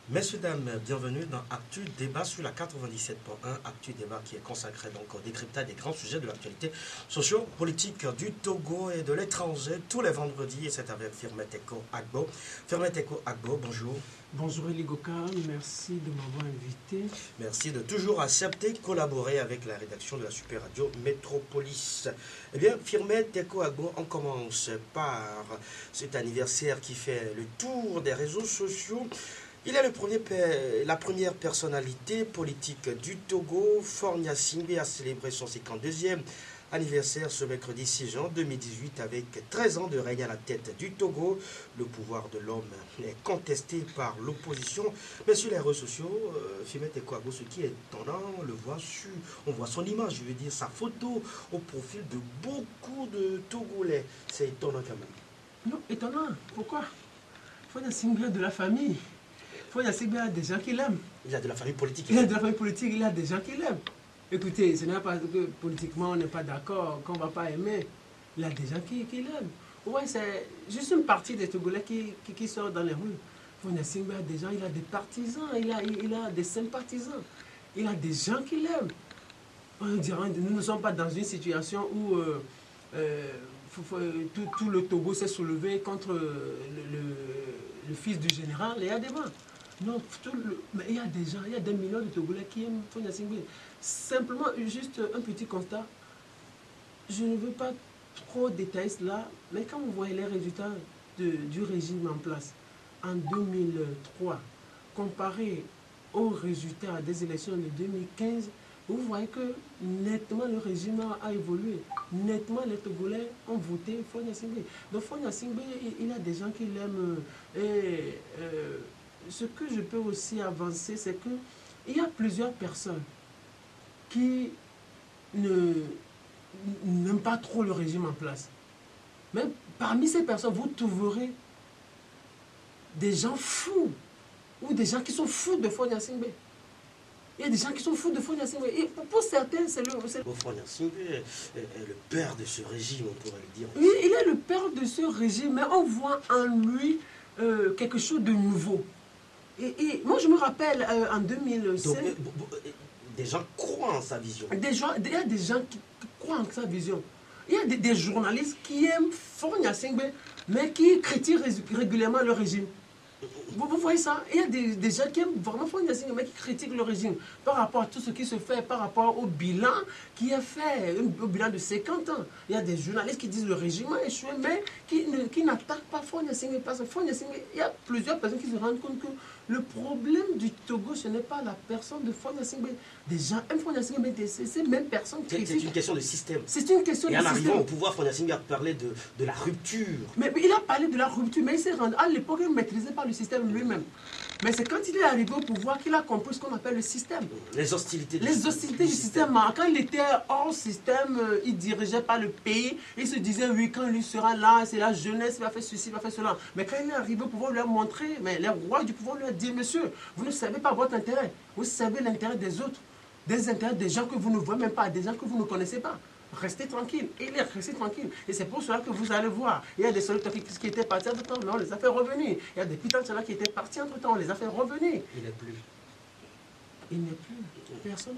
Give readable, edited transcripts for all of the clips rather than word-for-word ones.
Messieurs, dames, bienvenue dans Actu Débat sur la 97.1. Actu Débat qui est consacré donc au décryptage des grands sujets de l'actualité socio-politique du Togo et de l'étranger tous les vendredis. Et c'est avec Firmet Eko Agbo. Firmet Eko Agbo, bonjour. Bonjour Eligoka, merci de m'avoir invité. Merci de toujours accepter de collaborer avec la rédaction de la Super Radio Métropolis. Eh bien, Firmet Eko Agbo, on commence par cet anniversaire qui fait le tour des réseaux sociaux. Il est la première personnalité politique du Togo. Faure Gnassingbé a célébré son 52e anniversaire ce mercredi 6 juin 2018 avec 13 ans de règne à la tête du Togo. Le pouvoir de l'homme est contesté par l'opposition. Mais sur les réseaux sociaux, Firmet Eko Agbo, ce qui est étonnant, on voit son image, je veux dire sa photo au profil de beaucoup de Togolais. C'est étonnant quand même. Non, étonnant. Pourquoi? Faure Gnassingbé de la famille. Faure Gnassingbé a des gens qui l'aiment. Il a de la famille politique. Il a de la famille politique, il a des gens qui l'aiment. Écoutez, ce n'est pas que politiquement on n'est pas d'accord, qu'on ne va pas aimer. Il a des gens qui l'aiment. Ouais, c'est juste une partie des Togolais qui sort dans les rues. Faure Gnassingbé a des gens, il a des partisans, il a des sympathisants. Il a des gens qui l'aiment. On dirait, nous ne sommes pas dans une situation où tout le Togo s'est soulevé contre le fils du général et Adema. Non, mais il y a des gens, il y a des millions de Togolais qui aiment Faure Gnassingbé. Simplement, juste un petit constat. Je ne veux pas trop détailler cela, mais quand vous voyez les résultats du régime en place en 2003, comparé aux résultats des élections de 2015, vous voyez que nettement le régime a évolué. Nettement les Togolais ont voté Faure Gnassingbé. Donc Faure Gnassingbé, il a des gens qui l'aiment. Et ce que je peux aussi avancer, c'est qu'il y a plusieurs personnes qui n'aiment pas trop le régime en place. Mais parmi ces personnes, vous trouverez des gens fous ou des gens qui sont fous de Faure Gnassingbé. Il y a des gens qui sont fous de Faure Gnassingbé. Et pour certains, c'est le... Faure Gnassingbé est le père de ce régime, on pourrait le dire. Oui, il est le père de ce régime, mais on voit en lui quelque chose de nouveau. Et moi, je me rappelle en 2007... Donc, des gens croient en sa vision. Il y a des gens qui croient en sa vision. Il y a des journalistes qui aiment Faure Gnassingbé, mais qui critiquent régulièrement le régime. Vous voyez ça? Il y a des gens qui aiment vraiment Faure Gnassingbé, mais qui critiquent le régime par rapport à tout ce qui se fait, par rapport au bilan qui est fait, au bilan de 50 ans. Il y a des journalistes qui disent que le régime a échoué, mais qui n'attaquent pas Faure Gnassingbé. Parce que Faure Gnassingbé, il y a plusieurs personnes qui se rendent compte que le problème du Togo, ce n'est pas la personne de Faure Gnassingbé. Des gens aiment Faure Gnassingbé, mais ces mêmes personnes critiquent. C'est une question de système. C'est une question de système. Et en arrivant au pouvoir, Faure Gnassingbé a parlé de la rupture. Mais il a parlé de la rupture, mais il s'est rendu. À l'époque, il ne maîtrisait pas le système lui-même. Mais c'est quand il est arrivé au pouvoir qu'il a compris ce qu'on appelle le système. Les hostilités du système. Quand il était hors système, il ne dirigeait pas le pays. Il se disait, oui, quand lui sera là, c'est la jeunesse, il va faire ceci, il va faire cela. Mais quand il est arrivé au pouvoir, il lui a montré, mais les rois du pouvoir lui ont dit, monsieur, vous ne savez pas votre intérêt. Vous savez l'intérêt des autres. Des intérêts des gens que vous ne voyez même pas, des gens que vous ne connaissez pas. Restez tranquille. Et il est resté tranquille. Et c'est pour cela que vous allez voir. Il y a des soldats qui étaient partis entre temps, mais on les a fait revenir. Il y a des pitans qui étaient partis entre temps, on les a fait revenir. Il n'est plus. Il n'est plus. Personne.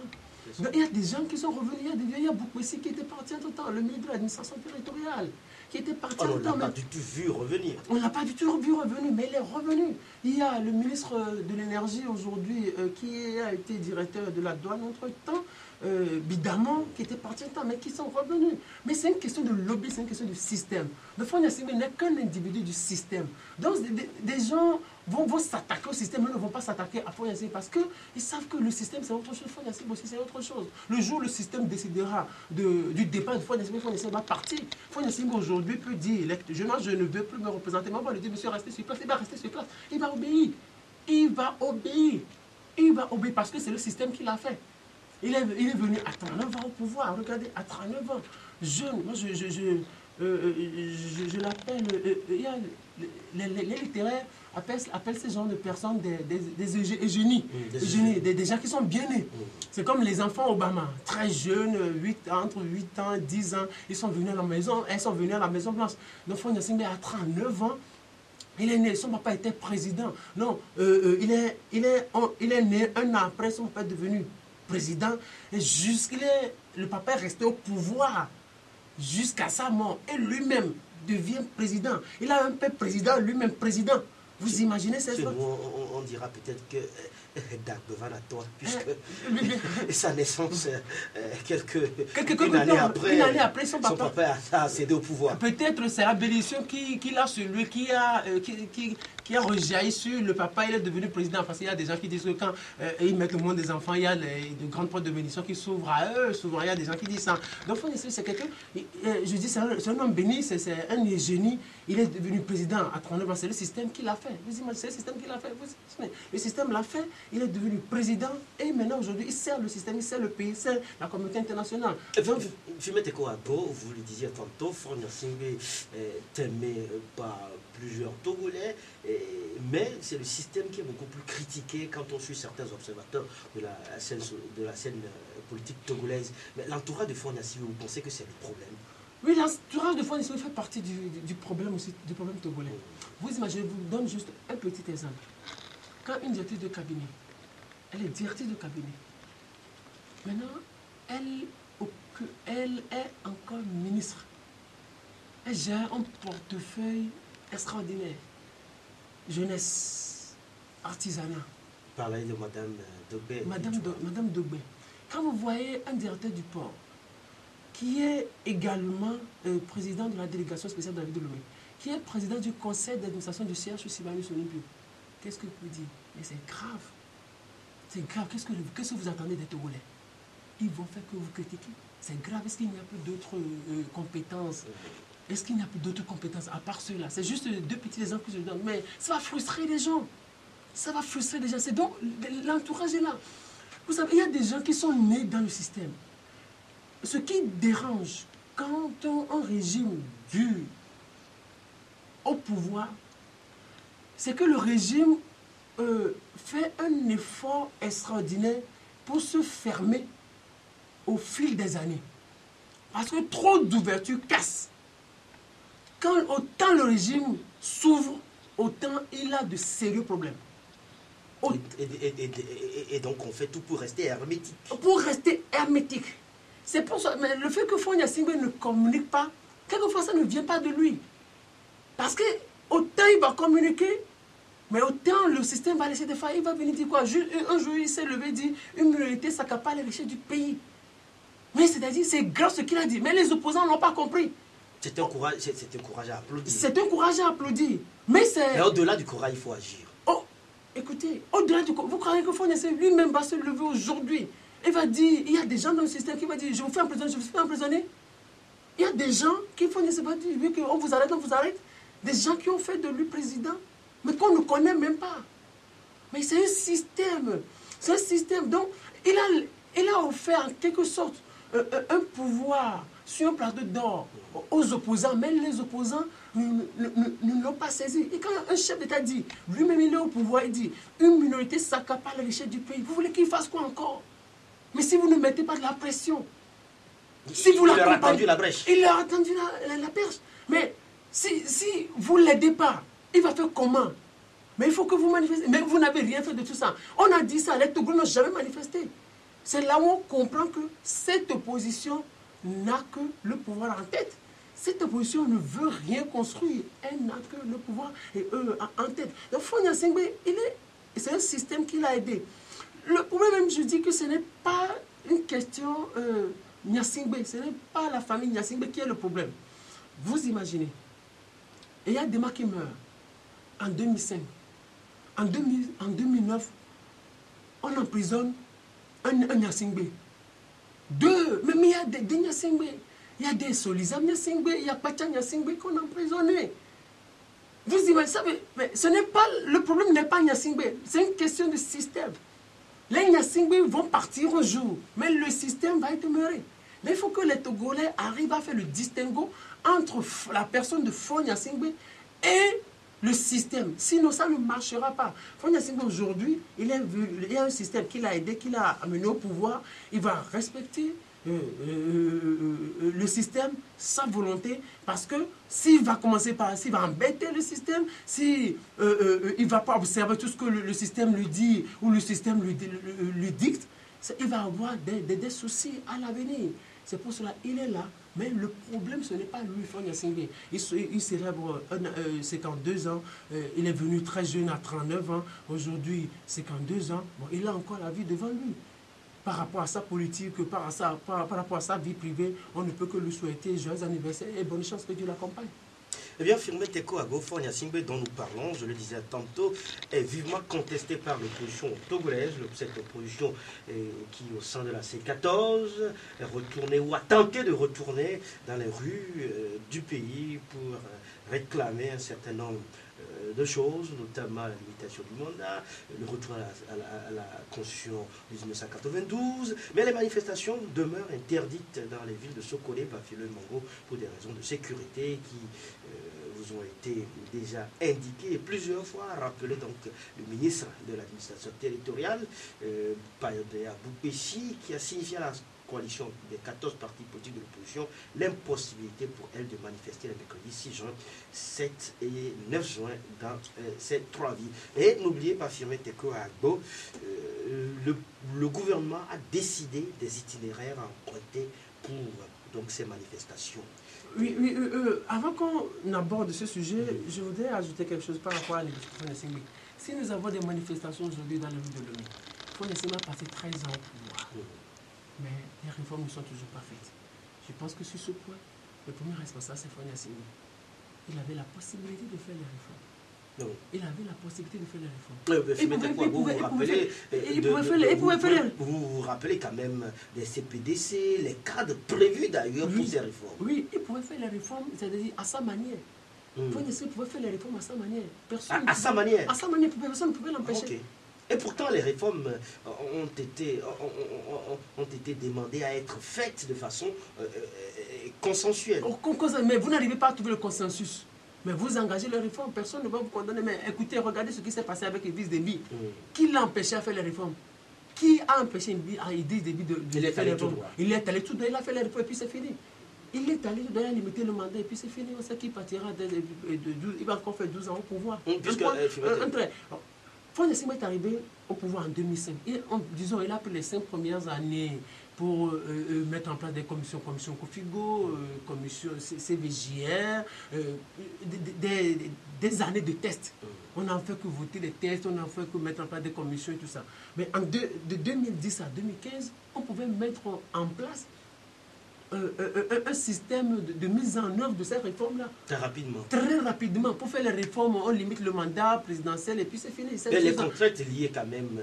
Donc, il y a des gens qui sont revenus. Il y a beaucoup ici qui étaient partis entre temps. Le ministre de l'administration territoriale qui était parti entre temps. On ne l'a pas du tout vu revenir. On ne l'a pas du tout vu revenir, mais il est revenu. Il y a le ministre de l'énergie aujourd'hui qui a été directeur de la douane entre temps. Bidamant qui étaient partis en temps, mais qui sont revenus. Mais c'est une question de lobby, c'est une question de système. Le Faure Gnassingbé n'est qu'un individu du système. Donc des gens vont s'attaquer au système, mais ne vont pas s'attaquer à Faure Gnassingbé parce qu'ils savent que le système c'est autre chose, Faure Gnassingbé aussi c'est autre chose. Le jour où le système décidera du départ de Faure Gnassingbé va partir. Faure Gnassingbé aujourd'hui peut dire, je ne veux plus me représenter, mais on va lui dire, monsieur, restez sur place, il va rester sur place, il va obéir. Il va obéir. Il va obéir parce que c'est le système qui l'a fait. Il est venu à 39 ans au pouvoir. Regardez, à 39 ans. Jeune, moi je l'appelle. Les littéraires appellent ces gens de personnes des génies. Des gens qui sont bien nés. C'est comme les enfants Obama, très jeunes, entre 8 ans, 10 ans. Ils sont venus à la maison, elles sont venues à la Maison Blanche. Donc Faure Gnassingbé à 39 ans. Il est né, son papa était président. Non, il est né un an après, son papa est devenu président. Et le papa est resté au pouvoir jusqu'à sa mort. Et lui-même devient président. Il a un père président, lui-même président. Vous imaginez ça? On dira peut-être que Dagbevan a tort, puisque sa naissance, une année après, son papa a cédé au pouvoir. Peut-être c'est la bénédiction qu'il a sur lui, qui a rejailli sur le papa. Il est devenu président. Parce qu'il y a des gens qui disent que quand ils mettent le monde des enfants, il y a de grandes portes de bénédiction qui s'ouvrent à eux. Souvent, il y a des gens qui disent ça. Donc, c'est quelqu'un, je dis, c'est un homme béni, c'est un génie. Il est devenu président à 39 ans. C'est le système qui l'a fait. Vous imaginez, c'est le système qui l'a fait. Le système l'a fait. Il est devenu président. Et maintenant, aujourd'hui, il sert le système, il sert le pays, il sert la communauté internationale. Fimeteko Agbo, vous le disiez tantôt, Faure Gnassingbé est aimé par plusieurs Togolais, mais c'est le système qui est beaucoup plus critiqué quand on suit certains observateurs de la scène politique togolaise. Mais l'entourage de Faure Gnassingbé, vous pensez que c'est le problème? Oui, l'entourage de Faure Gnassingbé fait partie du problème aussi, du problème togolais. Vous imaginez, je vous donne juste un petit exemple. Quand une directrice de cabinet, elle est directrice de cabinet, maintenant, elle est encore ministre. Elle gère un portefeuille extraordinaire. Jeunesse, artisanat. Parlez de Madame Dogbé. Madame Dogbé. Quand vous voyez un directeur du port, qui est également président de la délégation spéciale de la ville de Lomé, qui est président du conseil d'administration du CHU Sibarius Olympio, qu'est-ce que vous dites? Mais c'est grave. C'est grave. Qu'est-ce que vous attendez des Togolais? Ils vont faire que vous critiquez. C'est grave. Est-ce qu'il n'y a plus d'autres compétences? Est-ce qu'il n'y a plus d'autres compétences à part ceux-là? C'est juste deux petits exemples que je donne. Mais ça va frustrer les gens. Ça va frustrer les gens. C'est donc l'entourage est là. Vous savez, il y a des gens qui sont nés dans le système. Ce qui dérange quand un régime dure au pouvoir, c'est que le régime fait un effort extraordinaire pour se fermer au fil des années. Parce que trop d'ouverture casse. Autant le régime s'ouvre, autant il a de sérieux problèmes. Et donc on fait tout pour rester hermétique. Pour rester hermétique. C'est pour ça, mais le fait que Faure Gnassingbé ne communique pas, quelquefois ça ne vient pas de lui. Parce que autant il va communiquer, mais autant le système va laisser des failles. Il va venir dire quoi? Un jour il s'est levé et dit une minorité s'accapare les richesses du pays. Mais c'est-à-dire, c'est grave ce qu'il a dit. Mais les opposants n'ont pas compris. C'est un courage à applaudir. C'est un courage à applaudir. Mais au-delà du courage, il faut agir. Oh, écoutez, au-delà du courage, vous croyez que Faure Gnassingbé lui-même va se lever aujourd'hui? Il va dire, il y a des gens dans le système qui vont dire, je vous fais emprisonner, je vous fais emprisonner. Il y a des gens qui font dire, on vous arrête, on vous arrête. Des gens qui ont fait de lui président, mais qu'on ne connaît même pas. Mais c'est un système. C'est un système. Donc, il a offert en quelque sorte un pouvoir sur un plateau d'or aux opposants, mais les opposants ne l'ont pas saisi. Et quand un chef d'État dit, lui-même il est au pouvoir, il dit, une minorité s'accapare les richesses du pays, vous voulez qu'il fasse quoi encore? Mais si vous ne mettez pas de la pression, si vous il leur a tendu la brèche. Il leur a tendu la perche. Mais si vous ne l'aidez pas, il va faire comment? Mais il faut que vous manifestez. Mais vous n'avez rien fait de tout ça. On a dit ça, les Togolais n'ont jamais manifesté. C'est là où on comprend que cette opposition n'a que le pouvoir en tête. Cette opposition ne veut rien construire. Elle n'a que le pouvoir et eux en tête. Donc Faure Gnassingbé, c'est un système qui l'a aidé. Le problème, même, je dis que ce n'est pas une question Gnassingbé. Ce n'est pas la famille Gnassingbé qui est le problème. Vous imaginez, il y a des gens qui meurent en 2005. En 2009, on emprisonne un Gnassingbé. Mais il y a des Gnassingbé. Il y a des Solizam Gnassingbé, il y a Pacha Gnassingbé qu'on a emprisonné. Vous imaginez, mais le problème n'est pas Gnassingbé, c'est une question de système. Les Gnassingbé vont partir un jour, mais le système va être demeuré. Mais il faut que les Togolais arrivent à faire le distinguo entre la personne de Faure Gnassingbé et le système. Sinon, ça ne marchera pas. Faure Gnassingbé, aujourd'hui, il y a un système qui l'a aidé, qui l'a amené au pouvoir. Il va respecter le système sans volonté, parce que s'il va commencer par, s'il va embêter le système, s'il ne va pas observer tout ce que le système lui dit ou le système lui dicte, il va avoir des soucis à l'avenir. C'est pour cela qu'il est là. Mais le problème, ce n'est pas lui, Fonia Singbe. Il célèbre 52 ans. Il est venu très jeune, à 39 ans. Aujourd'hui, 52 ans. Bon, il a encore la vie devant lui. Par rapport à sa politique, par rapport à sa vie privée, on ne peut que lui souhaiter joyeux anniversaire et bonne chance, que Dieu l'accompagne. Eh bien, Firmé Teko Agbo, Fonia Singbe, dont nous parlons, je le disais tantôt, est vivement contesté par l'opposition togolaise, cette opposition qui, au sein de la C14, est retournée ou a tenté de retourner dans les rues du pays pour réclamer un certain nombre de choses, notamment la limitation du mandat, le retour à la Constitution de 1992, mais les manifestations demeurent interdites dans les villes de Sokone, Bafilo et Mango pour des raisons de sécurité qui vous ont été déjà indiquées et plusieurs fois rappelé donc le ministre de l'administration territoriale, Payode Aboupessi, qui a signifié à la coalition des 14 partis politiques de l'opposition l'impossibilité pour elle de manifester les mercredis 6 juin, 7 et 9 juin dans ces 3 villes. Et n'oubliez pas, Firmé Teko Agbo, le gouvernement a décidé des itinéraires à emprunter pour donc, ces manifestations. Oui, avant qu'on aborde ce sujet, je voudrais ajouter quelque chose par rapport à l'élection de Singbe. Si nous avons des manifestations aujourd'hui dans la ville de Lomé, Fonesima a passé 13 ans au pouvoir. Mais les réformes ne sont toujours pas faites. Je pense que sur ce point, le premier responsable, c'est Fonia Singbe. Il avait la possibilité de faire les réformes. Non. Il avait la possibilité de faire les réformes. Vous vous rappelez quand même des CPDC, les cadres prévus d'ailleurs pour ces réformes. Oui, il pouvait faire les réformes, c'est-à-dire à sa manière. Fonia Singbe pouvait faire les réformes à sa manière. Sa manière. À sa manière, personne ne pouvait l'empêcher. Okay. Et pourtant, les réformes ont été demandées à être faites de façon consensuelle. Mais vous n'arrivez pas à trouver le consensus. Mais vous engagez les réformes, personne ne va vous condamner. Mais écoutez, regardez ce qui s'est passé avec Idriss Déby. Qui l'a empêché à faire les réformes? Qui a empêché Idriss Déby de faire les réformes? Il est allé tout droit, il a fait les réformes et puis c'est fini. Il est allé tout droit, il a limité le mandat et puis c'est fini. On sait qu'il partira il va encore faire 12 ans au pouvoir. Fonesima est arrivé au pouvoir en 2005. Disons, il a pris les 5 premières années pour mettre en place des commissions Kofigo, commission CVJR, des années de tests. On n'a fait que voter les tests, on n'a fait que mettre en place des commissions et tout ça. Mais de 2010 à 2015, on pouvait mettre en place un système de mise en œuvre de ces réformes-là. Très rapidement. Très rapidement. Pour faire les réformes, on limite le mandat présidentiel et puis c'est fini. Mais les contraintes liées quand même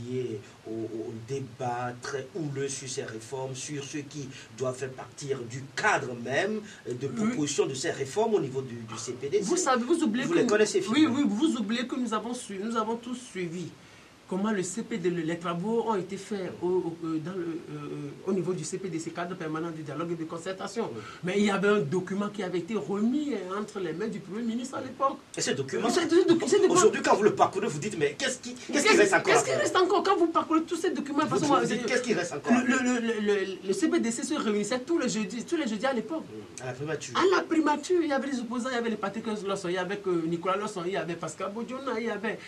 liées au débat très houleux sur ces réformes, sur ceux qui doivent faire partir du cadre même de proposition de ces réformes au niveau du CPD. Vous savez, vous oubliez les connaissez. Oui, vous oubliez que nous avons tous suivi comment le CPD, les travaux ont été faits au niveau du CPDC, cadre permanent du dialogue et de concertation. Mais il y avait un document qui avait été remis entre les mains du Premier ministre à l'époque. Et ce document, aujourd'hui, quand vous le parcourez, vous dites, mais qu'est-ce qui reste encore? Qu'est-ce qui reste encore? Quand vous parcourez tous ces documents, qu'est-ce qui reste encore? Le CPDC se réunissait tous les jeudis à l'époque. À la primature. À la primature, il y avait les opposants, il y avait les Patrick Losson, il y avait Nicolas Losson, il y avait Pascal Bodjona, il y avait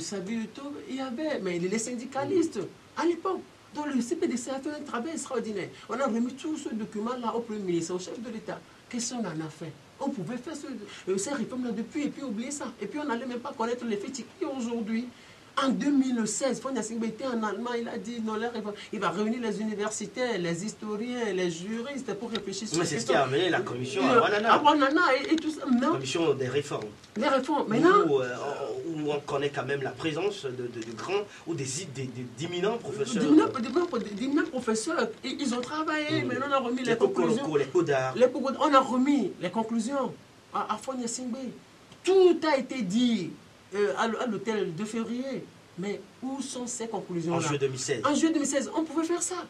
Sabi Uto, il y avait mais les syndicalistes à l'époque. Donc le CPDC a fait un travail extraordinaire. On a remis tout ce document-là au Premier ministre, au chef de l'État. Qu'est-ce qu'on en a fait? On pouvait faire ces réformes-là depuis et puis oublier ça. Et puis on n'allait même pas connaître les faits. Et aujourd'hui, en 2016, Fonia Singbe était en Allemagne, il a dit non, il va réunir les universitaires, les historiens, les juristes pour réfléchir sur mais c'est ce qui a amené la commission à Wanana. À Wanana et tout ça. La commission des réformes. Les réformes, maintenant. Où on connaît quand même la présence de grands ou d'éminents professeurs. D'éminents professeurs, ils ont travaillé, maintenant on a remis les conclusions. Les codards. On a remis les conclusions à Fonia Singbe. Tout a été dit à l'hôtel de février. Mais où sont ces conclusions-là? En juillet 2016. En juillet 2016, on pouvait faire ça.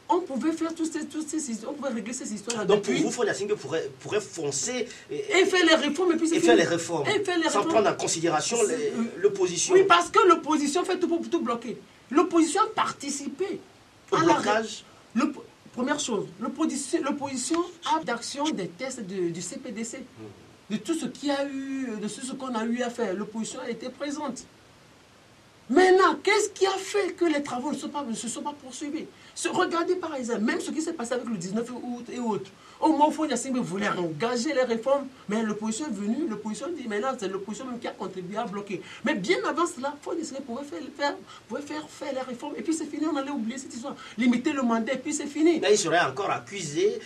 On pouvait faire toutes ces histoires, on pouvait régler ces histoires-là. Donc pour vous, Fonia Singbe pourrait foncer et faire les réformes et puis faire les réformes. Sans prendre en considération l'opposition. Oui, parce que l'opposition fait tout pour tout bloquer. L'opposition a participé Au blocage. Première chose, l'opposition a d'action des tests du CPDC. De tout ce qu'il y a eu, de tout ce qu'on a eu à faire, l'opposition a été présente. Maintenant, qu'est-ce qui a fait que les travaux ne se sont pas poursuivis? Regardez par exemple, même ce qui s'est passé avec le 19 août et autres. Au moment où Foy Gnassingbé voulait engager les réformes, mais l'opposition est venue, l'opposition dit maintenant c'est l'opposition même qui a contribué à bloquer. Mais bien avant cela, Foy Gnassingbé pouvait faire les réformes et puis c'est fini, on allait oublier cette histoire. Limiter le mandat et puis c'est fini. Là, il serait encore accusé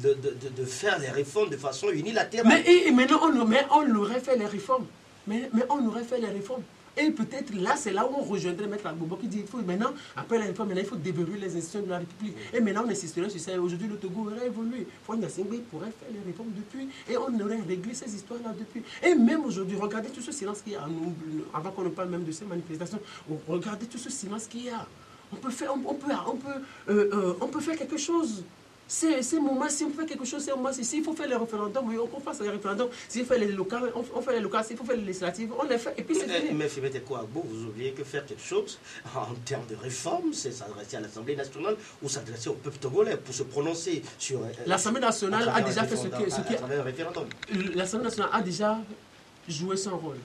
de faire les réformes de façon unilatérale. Mais maintenant, on aurait fait les réformes. Mais on aurait fait les réformes. Et peut-être là, c'est là où on rejoindrait Maître Agbobo qui dit qu'il faut maintenant, après la réforme, maintenant, il faut déverrouiller les institutions de la République. Et maintenant, on insisterait sur ça. Aujourd'hui, le Togo aurait évolué. Foy Gnassingbé pourrait faire les réformes depuis et on aurait réglé ces histoires-là depuis. Et même aujourd'hui, regardez tout ce silence qu'il y a, avant qu'on ne parle même de ces manifestations, regardez tout ce silence qu'il y a. On peut faire quelque chose. C'est moment, si on fait quelque chose, c'est moment. S'il faut faire les référendums, oui, on fasse les référendums. S'il faut faire les locales, on fait les locales. S'il faut faire les législatives, on les fait. Et puis c'est fini. Mais Fimet Ekouagbo, vous oubliez que faire quelque chose en termes de réforme, c'est s'adresser à l'Assemblée nationale ou s'adresser au peuple togolais pour se prononcer sur. L'Assemblée nationale a déjà fait ce qui. À travers un référendum. L'Assemblée nationale a déjà joué son rôle.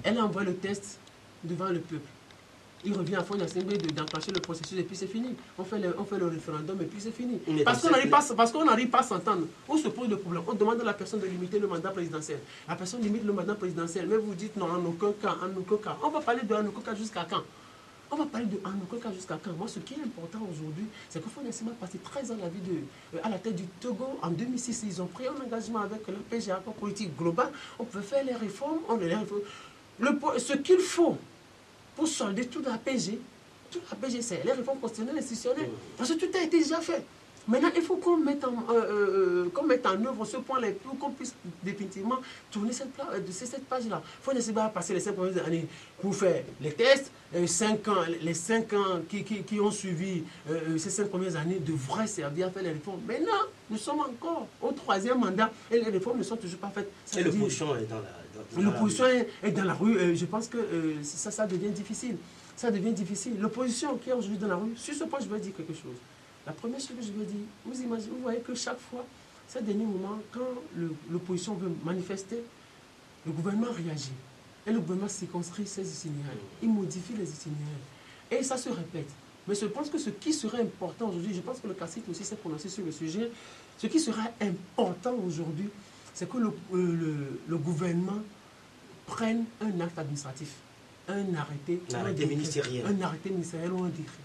Elle a envoyé le test devant le peuple. Il revient à Foy Gnassingbé d'enclencher le processus et puis c'est fini. On fait le référendum et puis c'est fini. Parce qu'on n'arrive pas à s'entendre. Où se pose le problème? On demande à la personne de limiter le mandat présidentiel. La personne limite le mandat présidentiel. Mais vous dites non, en aucun cas, en aucun cas. On va parler de en aucun cas jusqu'à quand? On va parler de en aucun cas jusqu'à quand? Moi, ce qui est important aujourd'hui, c'est que Foy Gnassingbé a passé 13 ans à la tête du Togo. En 2006, ils ont pris un engagement avec la PGA, la politique globale. On peut faire les réformes. Ce qu'il faut pour solder toute la PG, c'est les réformes constitutionnelles institutionnelles. Parce que tout a été déjà fait. Maintenant, il faut qu'on mette en œuvre ce point-là pour qu'on puisse définitivement tourner cette page-là. Foy Gnassingbé a passé les 5 premières années pour faire les tests. Les 5 ans qui ont suivi ces 5 premières années devraient servir à faire les réformes. Maintenant, nous sommes encore au 3e mandat et les réformes ne sont toujours pas faites. Et l'opposition est dans la... L'opposition est dans la rue. Je pense que ça devient difficile. Ça devient difficile. L'opposition qui est aujourd'hui dans la rue, sur ce point, je vais dire quelque chose. La première chose que je veux dire, vous voyez que chaque fois, ces derniers moments, quand l'opposition veut manifester, le gouvernement réagit. Et le gouvernement circonscrit ses itinéraires. Il modifie les itinéraires. Et ça se répète. Mais je pense que ce qui serait important aujourd'hui, je pense que le CACIT aussi s'est prononcé sur le sujet, ce qui sera important aujourd'hui, c'est que le gouvernement prenne un acte administratif, un arrêté ministériel ou un décret.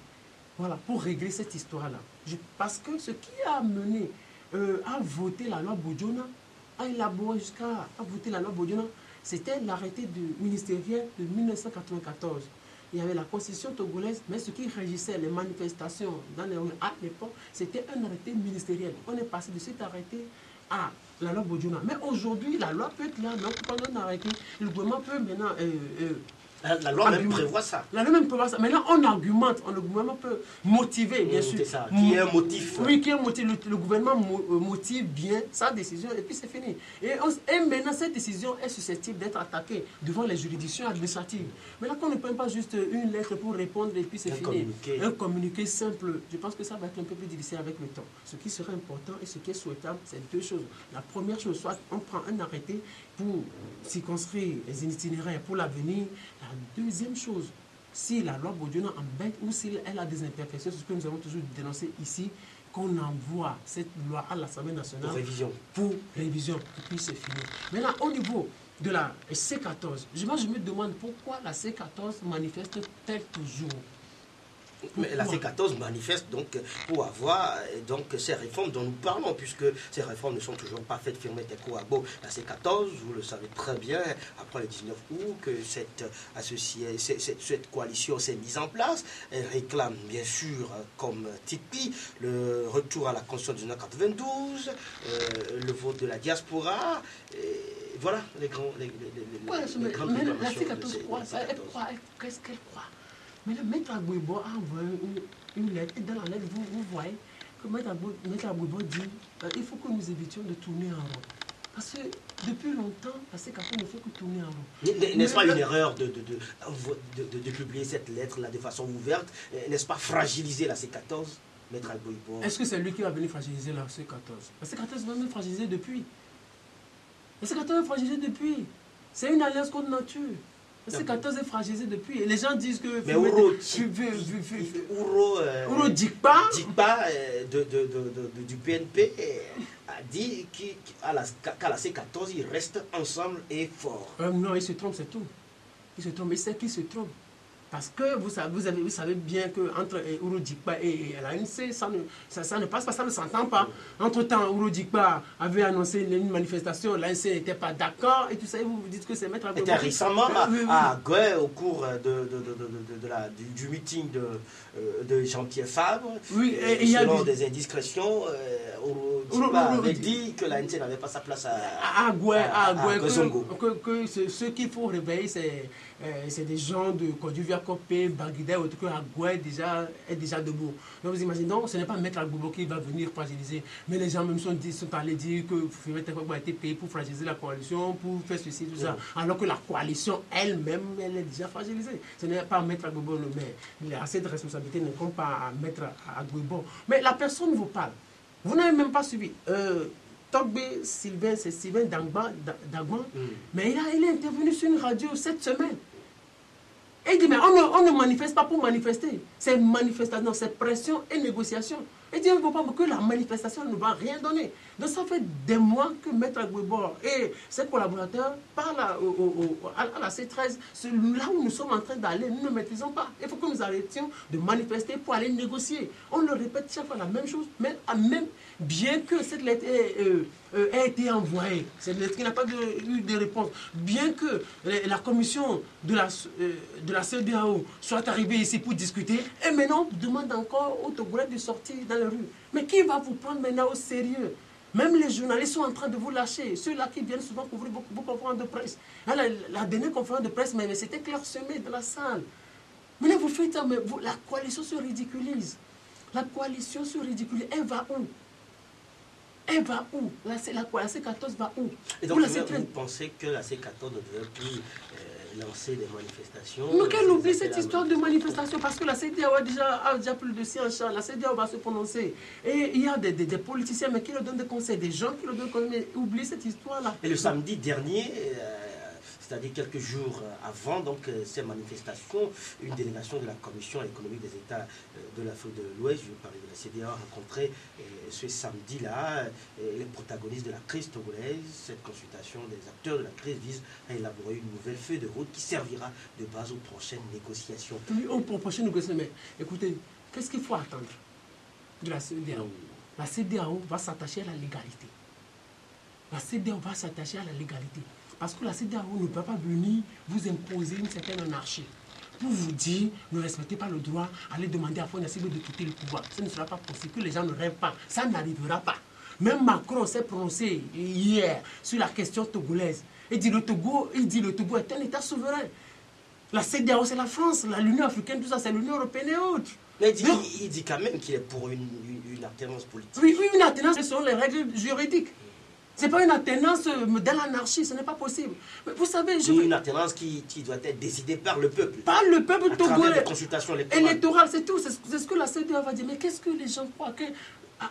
Voilà, pour régler cette histoire-là. Parce que ce qui a amené à voter la loi Bodiona, à élaborer jusqu'à voter la loi Bodiona, c'était l'arrêté ministériel de 1994. Il y avait la constitution togolaise, mais ce qui régissait les manifestations dans les rues à l'époque, c'était un arrêté ministériel. On est passé de cet arrêté à la loi Bodiona. Mais aujourd'hui, la loi peut être là, donc pendant un arrêté, le gouvernement peut maintenant... la loi même prévoit ça. La loi même prévoit ça. Maintenant, on argumente, le gouvernement peut motiver, bien sûr. C'est ça, qui est un motif. Oui, qui est un motif. Le gouvernement motive bien sa décision et puis c'est fini. Et maintenant, cette décision est susceptible d'être attaquée devant les juridictions administratives. Maintenant, qu'on ne prenne pas juste une lettre pour répondre et puis c'est fini. Un communiqué simple, je pense que ça va être un peu plus difficile avec le temps. Ce qui serait important et ce qui est souhaitable, c'est deux choses. La première chose, soit on prend un arrêté pour circonscrire les itinéraires pour l'avenir. La deuxième chose, si la loi Bodiona embête ou si elle a des imperfections, c'est ce que nous avons toujours dénoncé ici, qu'on envoie cette loi à l'Assemblée nationale pour révision. Et puis c'est fini. Maintenant, au niveau de la C14, je me demande pourquoi la C14 manifeste-t-elle toujours? Mais la C14 manifeste donc pour avoir donc ces réformes dont nous parlons, puisque ces réformes ne sont toujours pas faites. Fimet Ekouagbo, la C14, vous le savez très bien, après le 19 août, que cette coalition s'est mise en place. Elle réclame bien sûr comme tipi le retour à la Constitution de 1992, le vote de la diaspora. Voilà les grands. Mais la C14 croit, qu'est-ce qu'elle croit? Mais le Maître Agbobo a envoyé une lettre, et dans la lettre, vous voyez que Maître Agbobo dit il faut que nous évitions de tourner en rond. Parce que depuis longtemps, la C14 ne fait que tourner en rond. N'est-ce pas une erreur de publier cette lettre-là de façon ouverte? N'est-ce pas fragiliser la C14, Maître Agbo-Ibon? Est-ce que c'est lui qui va venir fragiliser la C14? La C14 va même fragiliser depuis. La C14 est fragilisée depuis. C'est une alliance contre nature. La C14 est fragilisée depuis. Et les gens disent que... Mais Ouro Dikpa du PNP a dit qu'à la C14, ils restent ensemble et forts. Non, il se trompe, c'est tout. Il se trompe, il sait qu'il se trompe. Parce que vous savez bien qu'entre Ouro Dikpa et l'ANC, ça ne passe pas, ça ne s'entend pas. Entre-temps, Ouro Dikpa avait annoncé une manifestation, l'ANC n'était pas d'accord, et tout ça, et vous dites que c'est Maître Agbo. C'était récemment à Goué, au cours du meeting de Jean-Pierre Fabre, selon des indiscrétions, Ouro Dikpa avait dit que l'ANC n'avait pas sa place à Goué, que ce qu'il faut réveiller, c'est des gens de Côte d'Ivoire, Copé, Baguida, ou tout cas, Agoué est déjà debout. Donc vous imaginez, non, ce n'est pas Maître Agbo qui va venir fragiliser, mais les gens même sont allés dire que Maître Agbo a été payé pour fragiliser la coalition, pour faire ceci, tout ça, alors que la coalition elle-même, elle est déjà fragilisée. Ce n'est pas Maître Agbo, mais il a assez de responsabilité, ne compte pas à Maître Agbo. Mais la personne vous parle. Vous n'avez même pas suivi. Togbe Sylvain, c'est Sylvain Dagban, mais il est intervenu sur une radio cette semaine. Et il dit, mais on ne manifeste pas pour manifester. C'est manifestation, c'est pression et négociation. Il dit, il ne faut pas que la manifestation ne va rien donner. Donc ça fait des mois que Maître Agbo et ses collaborateurs parlent à la C13. C'est là où nous sommes en train d'aller, nous ne maîtrisons pas. Il faut que nous arrêtions de manifester pour aller négocier. On le répète chaque fois la même chose, mais même bien que cette lettre ait été envoyée, cette lettre qui n'a pas eu de réponse, bien que la commission de la CEDEAO soit arrivée ici pour discuter, et maintenant on demande encore aux Togolais de sortir dans les rues. Mais qui va vous prendre maintenant au sérieux? Même les journalistes sont en train de vous lâcher. Ceux-là qui viennent souvent couvrir vos conférences de presse. La dernière conférence de presse, mais c'était clairsemé dans la salle. Maintenant vous faites ça, mais la coalition se ridiculise. La coalition se ridiculise. Elle va où? Elle va où? La C14 va où? Et donc, vous pensez que la C14 ne devrait plus lancer des manifestations? Mais qu'elle oublie cette histoire de manifestation, parce que la CEDEAO a déjà plus de science. La CEDEAO va se prononcer. Et il y a des politiciens mais qui leur donnent des conseils, des gens qui leur donnent des conseils, mais oublie cette histoire-là. Et le samedi dernier, c'est-à-dire quelques jours avant ces manifestations, une délégation de la Commission économique des États de l'Afrique de l'Ouest, je parlais de la CEDEAO, a rencontré ce samedi-là les protagonistes de la crise togolaise. Cette consultation des acteurs de la crise vise à élaborer une nouvelle feuille de route qui servira de base aux prochaines négociations. Oui, aux prochaines négociations, mais écoutez, qu'est-ce qu'il faut attendre de la CEDEAO? La CEDEAO va s'attacher à la légalité. La CEDEAO va s'attacher à la légalité. Parce que la CEDEAO ne peut pas venir vous imposer une certaine anarchie. Pour vous dire, ne respectez pas le droit, allez demander à Fonia Sibé de quitter le pouvoir. Ce ne sera pas possible, que les gens ne rêvent pas. Ça n'arrivera pas. Même Macron s'est prononcé hier sur la question togolaise. Il dit le Togo est un État souverain. La CEDEAO, c'est la France, l'Union africaine, tout ça, c'est l'Union européenne et autres. Mais il dit quand même qu'il est pour une alternance politique. Oui, une alternance selon les règles juridiques. Ce n'est pas une alternance dans l'anarchie, ce n'est pas possible. Mais vous savez, une alternance qui doit être décidée par le peuple. Par le peuple togolais. Des consultations électorales, c'est tout. C'est ce que la CEDEAO va dire. Mais qu'est-ce que les gens croient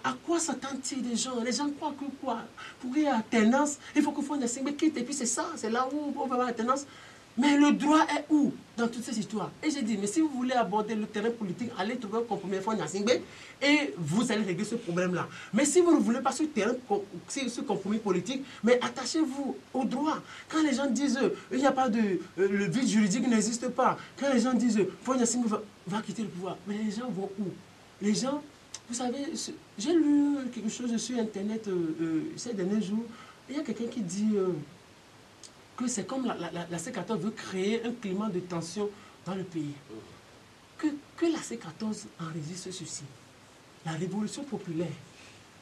à quoi s'attendent-ils les gens? Les gens croient que quoi? Pour qu'il y ait alternance, il faut que Fonia Sibé quitte. Et puis c'est ça, c'est là où on va avoir alternance. Mais le droit est où dans toutes ces histoires? Et j'ai dit, mais si vous voulez aborder le terrain politique, allez trouver un compromis Fonia Sibé et vous allez régler ce problème-là. Mais si vous ne voulez pas ce compromis politique, mais attachez-vous au droit. Quand les gens disent, il n'y a pas de... le vide juridique n'existe pas. Quand les gens disent, Fonia Sibé va quitter le pouvoir. Mais les gens vont où? Les gens, vous savez, j'ai lu quelque chose sur Internet ces derniers jours. Il y a quelqu'un qui dit... que c'est comme la C14 veut créer un climat de tension dans le pays. Que la C14 enregistre ceci. La révolution populaire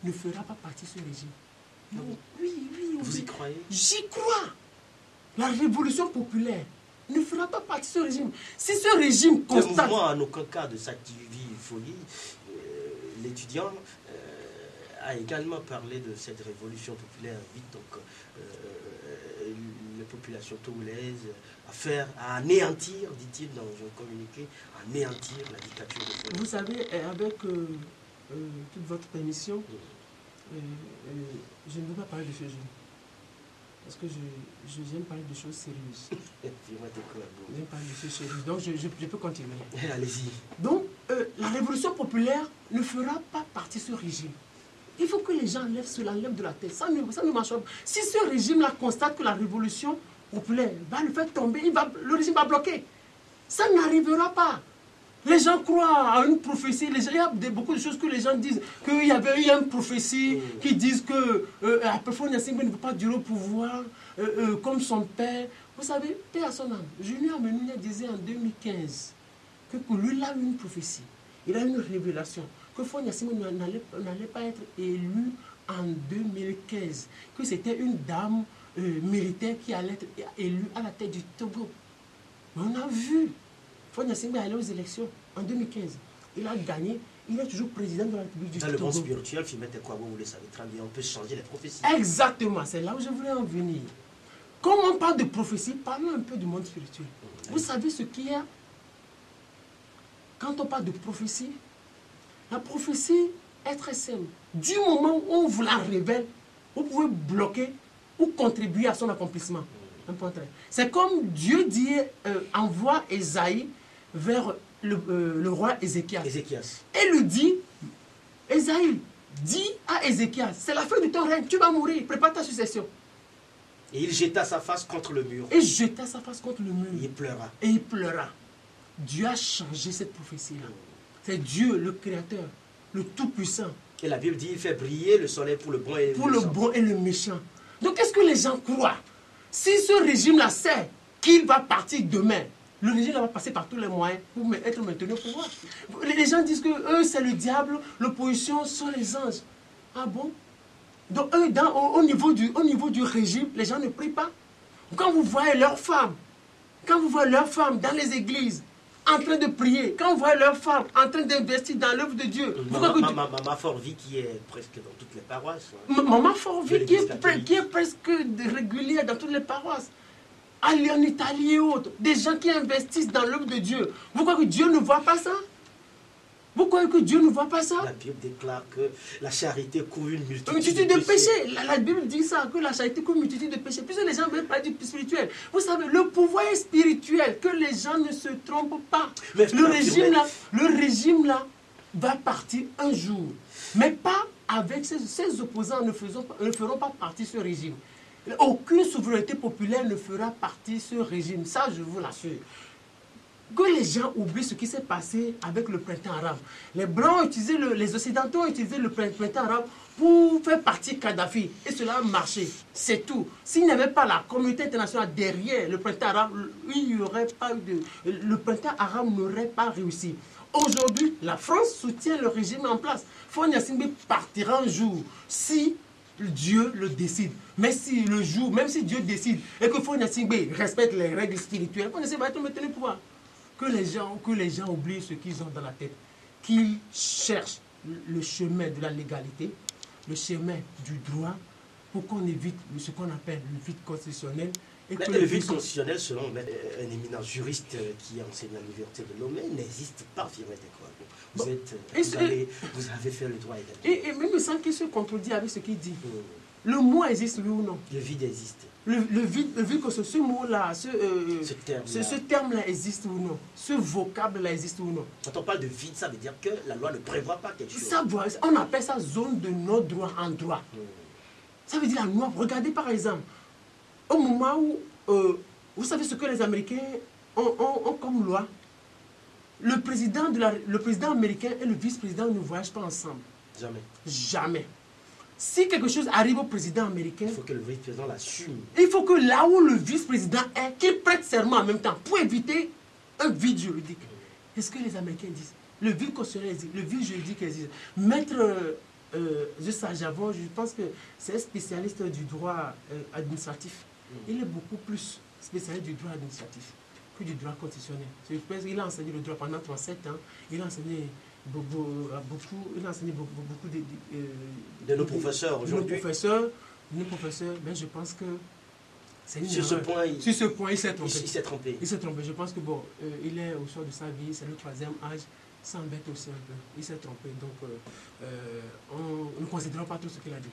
ne fera pas partie de ce régime. Non, oui. Vous y croyez? J'y crois. La révolution populaire ne fera pas partie de ce régime. Si ce régime constate... Moi, en aucun cas de cette folie, l'étudiant a également parlé de cette révolution populaire, invite donc les populations togolaises à anéantir, dit-il dans un communiqué, anéantir la dictature de Faure. Vous savez, avec toute votre permission, je ne veux pas parler de ce jeu. Parce que j'aime parler de choses sérieuses. J'aime parler de choses sérieuses. Donc, je peux continuer. Allez-y. Donc, la révolution populaire ne fera pas partie de ce régime. Il faut que les gens lèvent cela, lèvent de la tête. Ça ne marche pas. Si ce régime-là constate que la révolution populaire va le faire tomber, le régime va bloquer. Ça n'arrivera pas. Les gens croient à une prophétie. Il y a beaucoup de choses que les gens disent. Qu'il y avait eu une prophétie qui disent que Faure Gnassingbé ne peut pas durer au pouvoir comme son père. Vous savez, paix à son âme. Junior Menounia disait en 2015 que pour lui, il a eu une prophétie. Il a eu une révélation. Que Faure Gnassingbé n'allait pas être élu en 2015. Que c'était une dame militaire qui allait être élue à la tête du Togo. Mais on a vu. Faure Gnassingbé est allé aux élections en 2015. Il a gagné. Il est toujours président de la République du Togo. Dans le monde spirituel, Firmette Ekouagbo, vous le savez très bien, on peut changer les prophéties. Exactement, c'est là où je voulais en venir. Comme on parle de prophétie, parlons un peu du monde spirituel. Vous savez ce qu'il y a quand on parle de prophétie? La prophétie est très simple. Du moment où on vous la révèle, vous pouvez bloquer ou contribuer à son accomplissement. C'est comme Dieu dit, envoie Esaïe vers le roi Ézéchias. Et lui dit, Esaïe, dis à Ézéchias, c'est la fin de ton règne, tu vas mourir, prépare ta succession. Et il jeta sa face contre le mur. Et jeta sa face contre le mur. Et il pleura. Et il pleura. Dieu a changé cette prophétie-là. C'est Dieu, le Créateur, le Tout-Puissant. Et la Bible dit, il fait briller le soleil pour le bon et le méchant. Pour le bon et le méchant. Donc, qu'est-ce que les gens croient? Si ce régime-là sait qu'il va partir demain, le régime va passer par tous les moyens pour être maintenu au pouvoir. Les gens disent que eux, c'est le diable, l'opposition sont les anges. Ah bon? Donc, eux, au niveau du régime, les gens ne prient pas. Quand vous voyez leurs femmes, dans les églises, en train de prier, quand vous voyez leurs femmes en train d'investir dans l'œuvre de Dieu. Maman Fortvie qui est presque dans toutes les paroisses. Maman Fortvie qui est presque régulière dans toutes les paroisses. Aller en Italie et autres. Des gens qui investissent dans l'œuvre de Dieu. Vous croyez que Dieu ne voit pas ça? Vous croyez que Dieu ne voit pas ça? La Bible déclare que la charité couvre une multitude de péchés. La Bible dit ça, que la charité couvre une multitude de péchés. Puisque les gens veulent parler du spirituel. Vous savez, le pouvoir est spirituel, que les gens ne se trompent pas. Le régime là va partir un jour. Mais pas avec ses opposants ne feront pas partie de ce régime. Aucune souveraineté populaire ne fera partie de ce régime. Ça, je vous l'assure. Que les gens oublient ce qui s'est passé avec le printemps arabe. Les Blancs ont utilisé, les Occidentaux ont utilisé le printemps arabe pour faire partie Kadhafi. Et cela a marché. C'est tout. S'il n'y avait pas la communauté internationale derrière le printemps arabe, il n'y aurait pas eu de... Le printemps arabe n'aurait pas réussi. Aujourd'hui, la France soutient le régime en place. Faure Gnassingbé partira un jour si Dieu le décide. Mais si le jour, même si Dieu décide et que Faure Gnassingbé respecte les règles spirituelles, Faure Gnassingbé va être maintenu au pouvoir. Que les gens oublient ce qu'ils ont dans la tête. Qu'ils cherchent le chemin de la légalité, le chemin du droit, pour qu'on évite ce qu'on appelle le vide constitutionnel. Et que le vide constitutionnel, selon un éminent juriste qui enseigne à l'université de Lomé, n'existe pas, Firmette Ekouagbo. Vous avez fait le droit également. Et même il me semble qu'il se contredit avec ce qu'il dit. Le mot existe, oui ou non? Le vide existe. Le vide que ce mot-là, ce terme-là existe ou non? Ce vocable-là existe ou non? Quand on parle de vide, ça veut dire que la loi ne prévoit pas quelque chose. On appelle ça zone de non-droit en droit. Ça veut dire la loi. Regardez par exemple, au moment où, vous savez ce que les Américains ont comme loi? Le président américain et le vice-président ne voyagent pas ensemble. Jamais. Jamais. Si quelque chose arrive au président américain, il faut que le vice-président l'assume. Il faut que là où le vice-président est, qu'il prête serment en même temps pour éviter un vide juridique. Est-ce que les Américains disent? Le vide constitutionnel existe, le vide juridique existe. Maître Javon, je pense que c'est un spécialiste du droit administratif. Il est beaucoup plus spécialiste du droit administratif que du droit constitutionnel. Il a enseigné le droit pendant 37 ans. Il a enseigné il a enseigné beaucoup de nos professeurs aujourd'hui. De nos professeurs, mais je pense que c'est une Sur ce point, il s'est trompé. Il s'est trompé. Il s'est trompé. Je pense que il est au soir de sa vie, c'est le 3e âge, ça embête aussi un peu. Il s'est trompé, donc nous ne considérons pas tout ce qu'il a dit.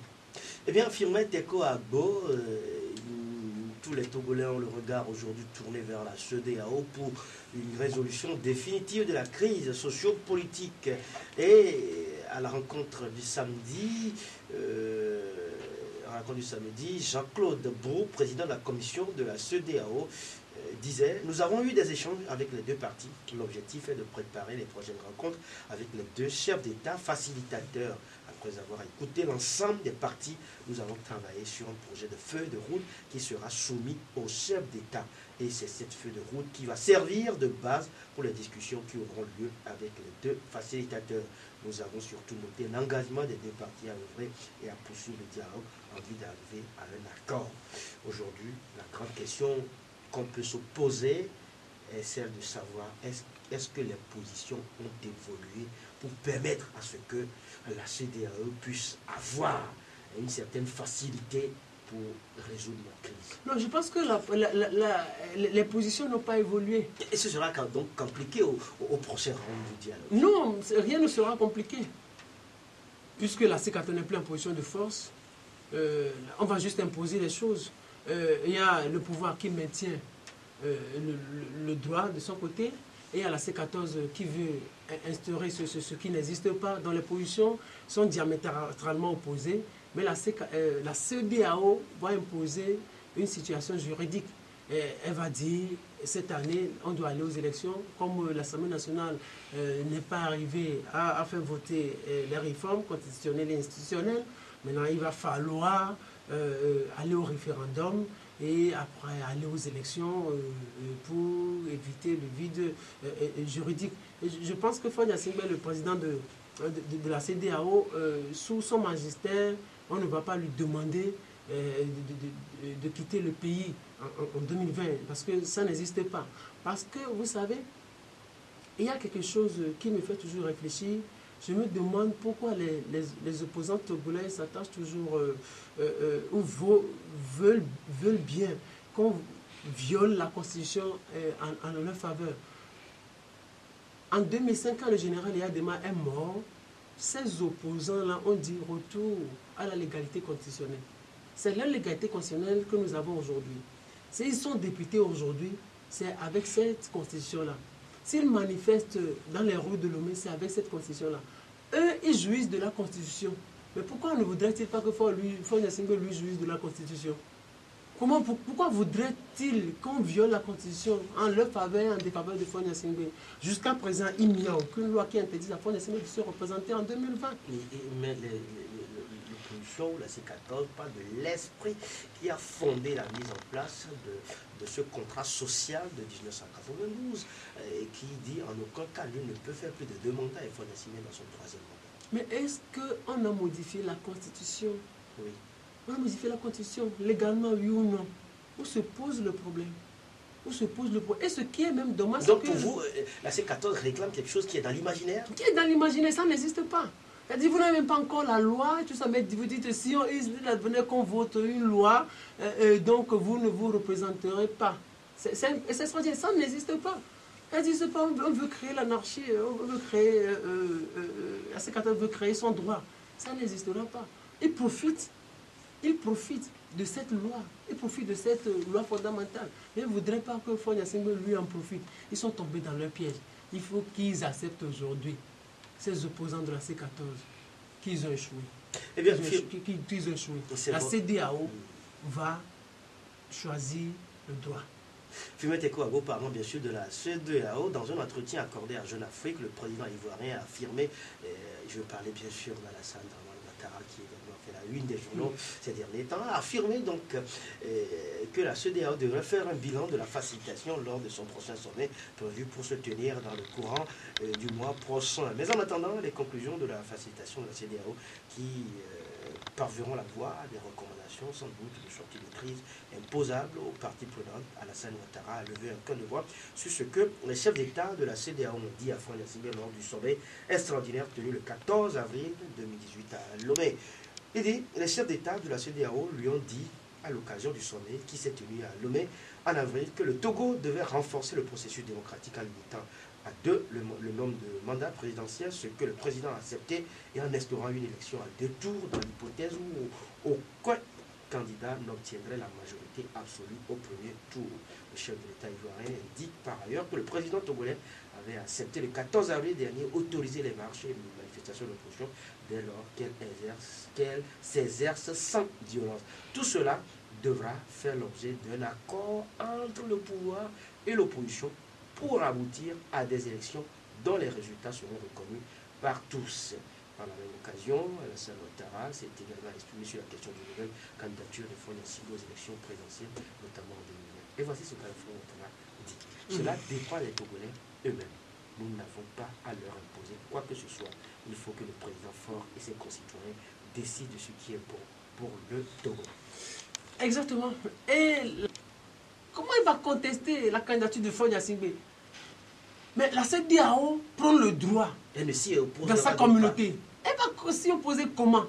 Eh bien, Firmin Teko Agbo, tous les Togolais ont le regard aujourd'hui tourné vers la CEDEAO pour une résolution définitive de la crise socio-politique. Et à la rencontre du samedi, Jean-Claude Brou, président de la commission de la CEDEAO, disait « Nous avons eu des échanges avec les deux parties. L'objectif est de préparer les prochaines rencontres avec les deux chefs d'État facilitateurs. Après avoir écouté l'ensemble des parties, nous allons travailler sur un projet de feuille de route qui sera soumis aux chefs d'État. Et c'est cette feuille de route qui va servir de base pour les discussions qui auront lieu avec les deux facilitateurs. Nous avons surtout noté l'engagement des deux parties à œuvrer et à poursuivre le dialogue en vue d'arriver à un accord. » Aujourd'hui, la grande question qu'on peut se poser est celle de savoir est-ce que les positions ont évolué pour permettre à ce que la CEDEAO puisse avoir une certaine facilité pour résoudre la crise. Non, je pense que les positions n'ont pas évolué. Et ce sera donc compliqué au prochain round du dialogue. Non, rien ne sera compliqué. Puisque la CECATO n'est plus en position de force, on va juste imposer les choses. Il y a le pouvoir qui maintient le droit de son côté, et il y a la C14 qui veut instaurer ce qui n'existe pas, dont les positions sont diamétralement opposées, mais la CEDEAO va imposer une situation juridique. Elle va dire, cette année, on doit aller aux élections, comme l'Assemblée nationale n'est pas arrivée à faire voter les réformes constitutionnelles et institutionnelles, maintenant il va falloir aller au référendum et après aller aux élections pour éviter le vide juridique. Et je pense que Fagne Gnassingbé, le président de la CEDEAO, sous son magistère, on ne va pas lui demander de quitter le pays en 2020, parce que ça n'existe pas. Parce que, vous savez, il y a quelque chose qui me fait toujours réfléchir. Je me demande pourquoi les opposants togolais s'attachent toujours ou veulent bien qu'on viole la Constitution en leur faveur. En 2005, quand le général Eyadema est mort, ces opposants-là ont dit retour à la légalité constitutionnelle. C'est la légalité constitutionnelle que nous avons aujourd'hui. S'ils sont députés aujourd'hui, c'est avec cette constitution-là. S'ils manifestent dans les rues de Lomé, c'est avec cette constitution-là. Eux, ils jouissent de la constitution. Mais pourquoi ne voudrait-il pas que Fagne Gnassingbé lui jouisse de la constitution? Pourquoi voudrait-il qu'on viole la constitution en leur faveur et en défaveur de Fagne Gnassingbé? Jusqu'à présent, il n'y a aucune loi qui interdise à Fagne Gnassingbé de se représenter en 2020. Mais l'opposition, la C14, parle de l'esprit qui a fondé la mise en place de ce contrat social de 1992 et qui dit en aucun cas lui ne peut faire plus de 2 mandats et Fagne Gnassingbé dans son 3e mandat. Mais est-ce qu'on a modifié la Constitution? Oui. On a modifié la Constitution légalement, oui ou non? Où se pose le problème? Où se pose le problème? Et ce qui est même dommage, donc pour vous, la C14 réclame quelque chose qui est dans l'imaginaire? Qui est dans l'imaginaire, ça n'existe pas. C'est-à-dire, vous n'avez même pas encore la loi, tout ça, mais vous dites, si il advenait qu'on vote une loi, donc vous ne vous représenterez pas. C'est extraordinaire, ça n'existe pas. C'est-à-dire, on veut créer l'anarchie, on veut créer, la C14 veut créer son droit. Ça n'existera pas. Il profite de cette loi, il profite de cette loi fondamentale. Ils ne voudraient pas que Fagne Gnassingbé lui en profite. Ils sont tombés dans leur piège. Il faut qu'ils acceptent aujourd'hui, ces opposants de la C14, qu'ils ont échoué. Eh bien, qu'ils ont échoué. La CEDEAO va choisir le droit. Firmin Teko Agbo, parlant bien sûr de la CEDEAO, dans un entretien accordé à Jeune Afrique, le président ivoirien a affirmé, je veux parler bien sûr d'Alassane Ouattara, qui également fait la une des journaux ces derniers temps, a affirmé donc que la CEDEAO devrait faire un bilan de la facilitation lors de son prochain sommet prévu pour se tenir dans le courant du mois prochain. Mais en attendant, les conclusions de la facilitation de la CEDEAO qui parverront la voie des recommandations opération, sans doute de sortie de crise imposable aux parties prenantes. Alassane Ouattara a levé un cœur de voix sur ce que les chefs d'État de la CEDEAO ont dit à Fonia Singbe lors du sommet extraordinaire tenu le 14 avril 2018 à Lomé. Il dit, les chefs d'État de la CEDEAO lui ont dit à l'occasion du sommet qui s'est tenu à Lomé en avril que le Togo devait renforcer le processus démocratique en limitant à 2 le nombre de mandats présidentiels, ce que le président a accepté, et en instaurant une élection à 2 tours dans l'hypothèse où aucun candidat n'obtiendrait la majorité absolue au premier tour. Le chef de l'État ivoirien indique par ailleurs que le président togolais avait accepté le 14 avril dernier autoriser les marches et les manifestations d'opposition dès lors qu'elles s'exercent sans violence. Tout cela devra faire l'objet d'un accord entre le pouvoir et l'opposition pour aboutir à des élections dont les résultats seront reconnus par tous. Par la même occasion, Alassane Ouattara s'est également exprimé sur la question d'une nouvelle candidature de Fonia Singbe aux élections présidentielles, notamment en 2020. Et voici ce qu'Alassane Ouattara dit. Cela dépend des Togolais eux-mêmes. Nous n'avons pas à leur imposer quoi que ce soit. Il faut que le président fort et ses concitoyens décident de ce qui est bon pour le Togo. Exactement. Et comment il va contester la candidature de Fonia Singbe? Mais la CEDEAO prend le droit dans sa communauté. Elle va s'y opposer comment?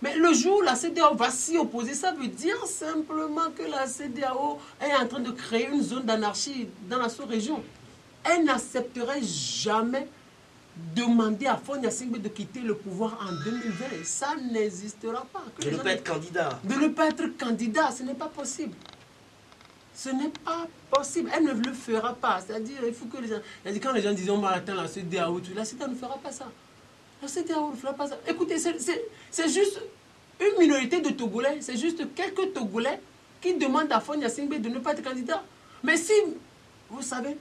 Mais le jour où la CEDEAO va s'y opposer, ça veut dire simplement que la CEDEAO est en train de créer une zone d'anarchie dans la sous-région. Elle n'accepterait jamais demander à Fonia Singbe de quitter le pouvoir en 2020. Ça n'existera pas. De ne pas être candidat. De ne pas être candidat, ce n'est pas possible. Ce n'est pas possible. Elle ne le fera pas. C'est-à-dire, il faut que les gens... Quand les gens disent, on va atteindre la CEDEAO, la CEDEAO ne fera pas ça. La CEDEAO ne fera pas ça. Écoutez, c'est juste une minorité de Togolais, c'est juste quelques Togolais qui demandent à Fonia Singbe de ne pas être candidat. Mais si, vous savez,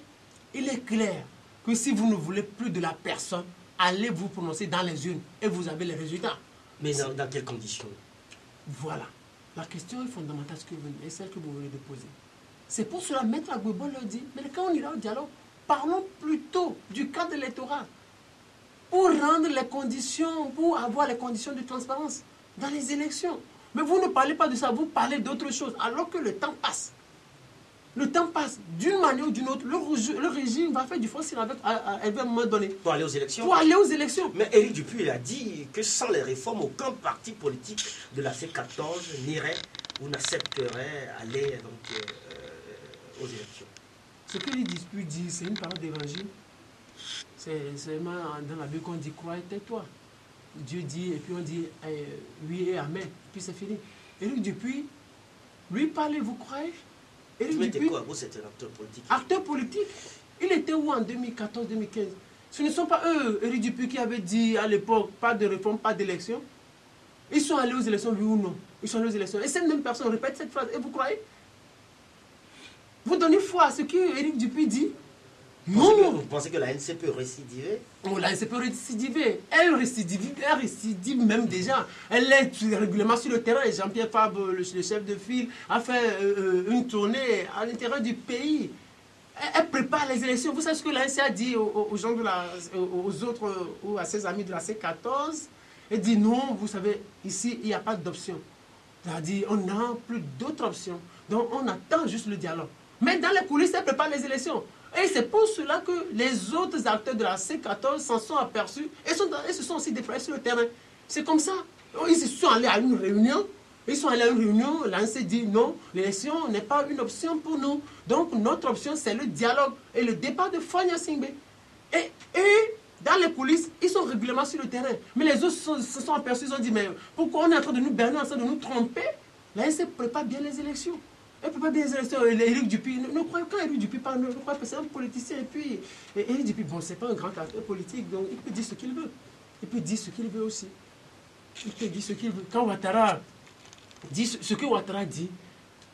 il est clair que si vous ne voulez plus de la personne, allez vous prononcer dans les urnes et vous avez les résultats. Mais dans quelles conditions? Voilà. La question est fondamentale, et celle que vous venez de poser. C'est pour cela, Maître Agbouebo leur dit, mais quand on ira au dialogue, parlons plutôt du cadre électoral pour rendre les conditions, pour avoir les conditions de transparence dans les élections. Mais vous ne parlez pas de ça, vous parlez d'autre chose, alors que le temps passe. Le temps passe d'une manière ou d'une autre. Le régime va faire du fossile avec à un moment donné. Pour aller aux élections. Pour aller aux élections. Mais Éric Dupuy a dit que sans les réformes, aucun parti politique de la C14 n'irait ou n'accepterait aller donc, aux élections. Ce que Éric Dupuy dit, c'est une parole d'évangile. C'est dans la Bible qu'on dit crois et tais-toi. Dieu dit, et puis on dit oui et amen. Puis c'est fini. Éric Dupuy, lui parle, vous croyez? Éric Dupuy, quoi? Vous, c'est un acteur politique. Acteur politique. Il était où en 2014-2015? Ce ne sont pas eux, Éric Dupuy, qui avaient dit à l'époque pas de réforme, pas d'élection. Ils sont allés aux élections, oui ou non? Ils sont allés aux élections. Et cette même personne répète cette phrase. Et vous croyez? Vous donnez foi à ce que Éric Dupuy dit? Non. Vous pensez que la NC peut récidiver? La NC peut récidiver. Elle récidive même déjà. Elle est régulièrement sur le terrain. Jean-Pierre Fabre, le chef de file, a fait une tournée à l'intérieur du pays. Elle prépare les élections. Vous savez ce que la NC a dit aux gens aux autres ou à ses amis de la C14? Elle dit non, vous savez, ici, il n'y a pas d'option. Elle a dit on n'a plus d'autres options. Donc on attend juste le dialogue. Mais dans les coulisses, elle prépare les élections. Et c'est pour cela que les autres acteurs de la C14 s'en sont aperçus et se sont aussi déployés sur le terrain. C'est comme ça. Ils sont allés à une réunion. L'ANC dit non, l'élection n'est pas une option pour nous. Donc notre option, c'est le dialogue et le départ de Fonia Singbe. Et dans les coulisses, ils sont régulièrement sur le terrain. Mais les autres se sont aperçus, ils ont dit, mais pourquoi on est en train de nous berner, en train de nous tromper? L'ANC prépare bien les élections. Elle ne peut pas bien les élections. Éric Dupuy, ne croyez quand Éric Dupuy parle, ne croyez pas, c'est un politicien. Et puis, Éric Dupuy, bon, c'est pas un grand acteur politique, donc il peut dire ce qu'il veut. Il peut dire ce qu'il veut aussi. Il peut dire ce qu'il veut. Quand Ouattara dit ce que Ouattara dit,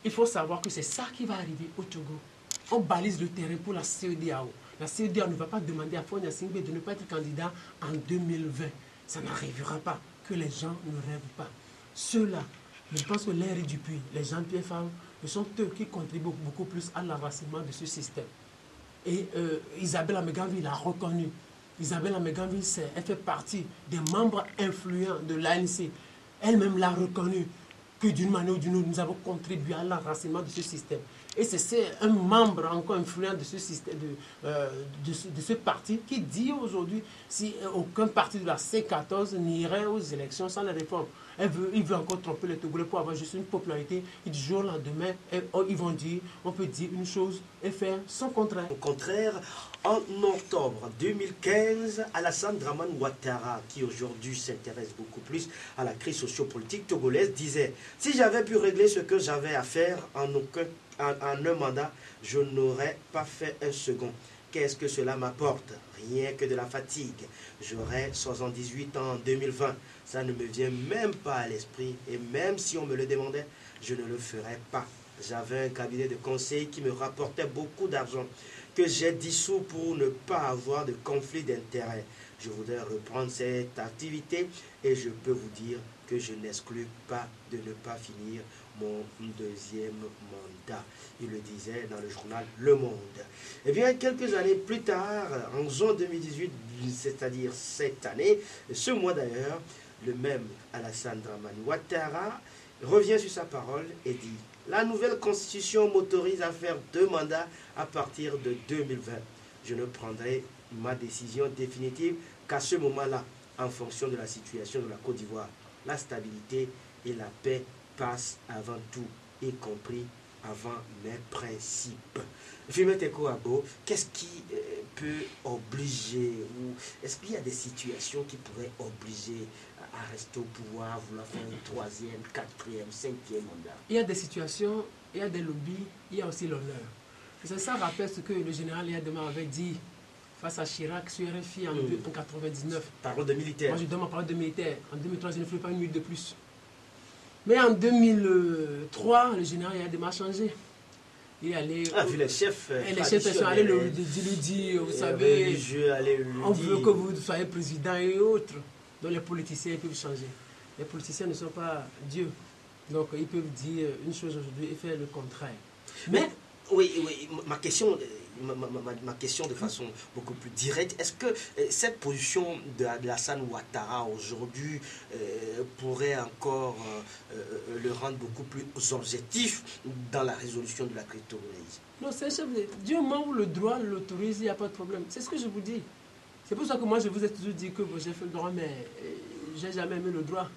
il faut savoir que c'est ça qui va arriver au Togo. On balise le terrain pour la CEDEAO. La CEDEAO ne va pas demander à Fonia Singbe de ne pas être candidat en 2020. Ça n'arrivera pas. Que les gens ne rêvent pas. Ceux-là, je pense que l'Éric Dupuy, les Jean-Pierre Fabre, ce sont eux qui contribuent beaucoup plus à l'enracinement de ce système. Et Isabelle Ameganville l'a reconnu. Isabelle Ameganville, elle fait partie des membres influents de l'ANC. Elle-même l'a reconnu. que d'une manière ou d'une autre, nous avons contribué à l'enracinement de ce système. Et c'est un membre encore influent de ce système, de ce parti, qui dit aujourd'hui si aucun parti de la C14 n'irait aux élections sans la réforme. Il veut encore tromper les Togolais pour avoir juste une popularité. Et du jour au lendemain, ils vont dire, on peut dire une chose et faire son contraire. Au contraire, en octobre 2015, Alassane Dramane Ouattara, qui aujourd'hui s'intéresse beaucoup plus à la crise sociopolitique togolaise, disait « Si j'avais pu régler ce que j'avais à faire en un mandat, je n'aurais pas fait un second. Qu'est-ce que cela m'apporte? Rien que de la fatigue. J'aurai 78 ans en 2020. Ça ne me vient même pas à l'esprit. Et même si on me le demandait, je ne le ferais pas. J'avais un cabinet de conseil qui me rapportait beaucoup d'argent, que j'ai dissous pour ne pas avoir de conflit d'intérêts. Je voudrais reprendre cette activité et je peux vous dire que je n'exclus pas de ne pas finir mon deuxième mandat. Il le disait dans le journal Le Monde. Eh bien, quelques années plus tard, en juin 2018, c'est-à-dire cette année, ce mois d'ailleurs, le même Alassane Dramane Ouattara revient sur sa parole et dit « La nouvelle constitution m'autorise à faire 2 mandats à partir de 2020. Je ne prendrai ma décision définitive qu'à ce moment-là, en fonction de la situation de la Côte d'Ivoire. La stabilité et la paix passent avant tout, y compris avant mes principes. » Fimet Teko Agbo, qu'est-ce qui peut obliger, ou est-ce qu'il y a des situations qui pourraient obliger à rester au pouvoir, vouloir faire un 3e, 4e, 5e mandat? Il y a des situations, il y a des lobbies, il y a aussi l'honneur. C'est ça rappelle ce que le général Yadema avait dit face à Chirac sur RFI en 1999. Parole de militaire. Moi, je donne ma parole de militaire. En 2003, je ne ferai pas une minute de plus. Mais en 2003, le général Yadema a changé. Il est allé... vu les chefs les chefs sont allés lui dire, vous savez, on veut que vous soyez président et autres. Donc les politiciens peuvent changer. Les politiciens ne sont pas Dieu. Donc ils peuvent dire une chose aujourd'hui et faire le contraire. Mais oui, ma question de façon beaucoup plus directe, est-ce que cette position de Alassane Ouattara aujourd'hui pourrait encore le rendre beaucoup plus objectif dans la résolution de la crise togolaise? Non, c'est un chef de... Dieu où le droit l'autorise, il n'y a pas de problème. C'est ce que je vous dis. C'est pour ça que moi je vous ai toujours dit que j'ai fait le droit, mais j'ai jamais aimé le droit.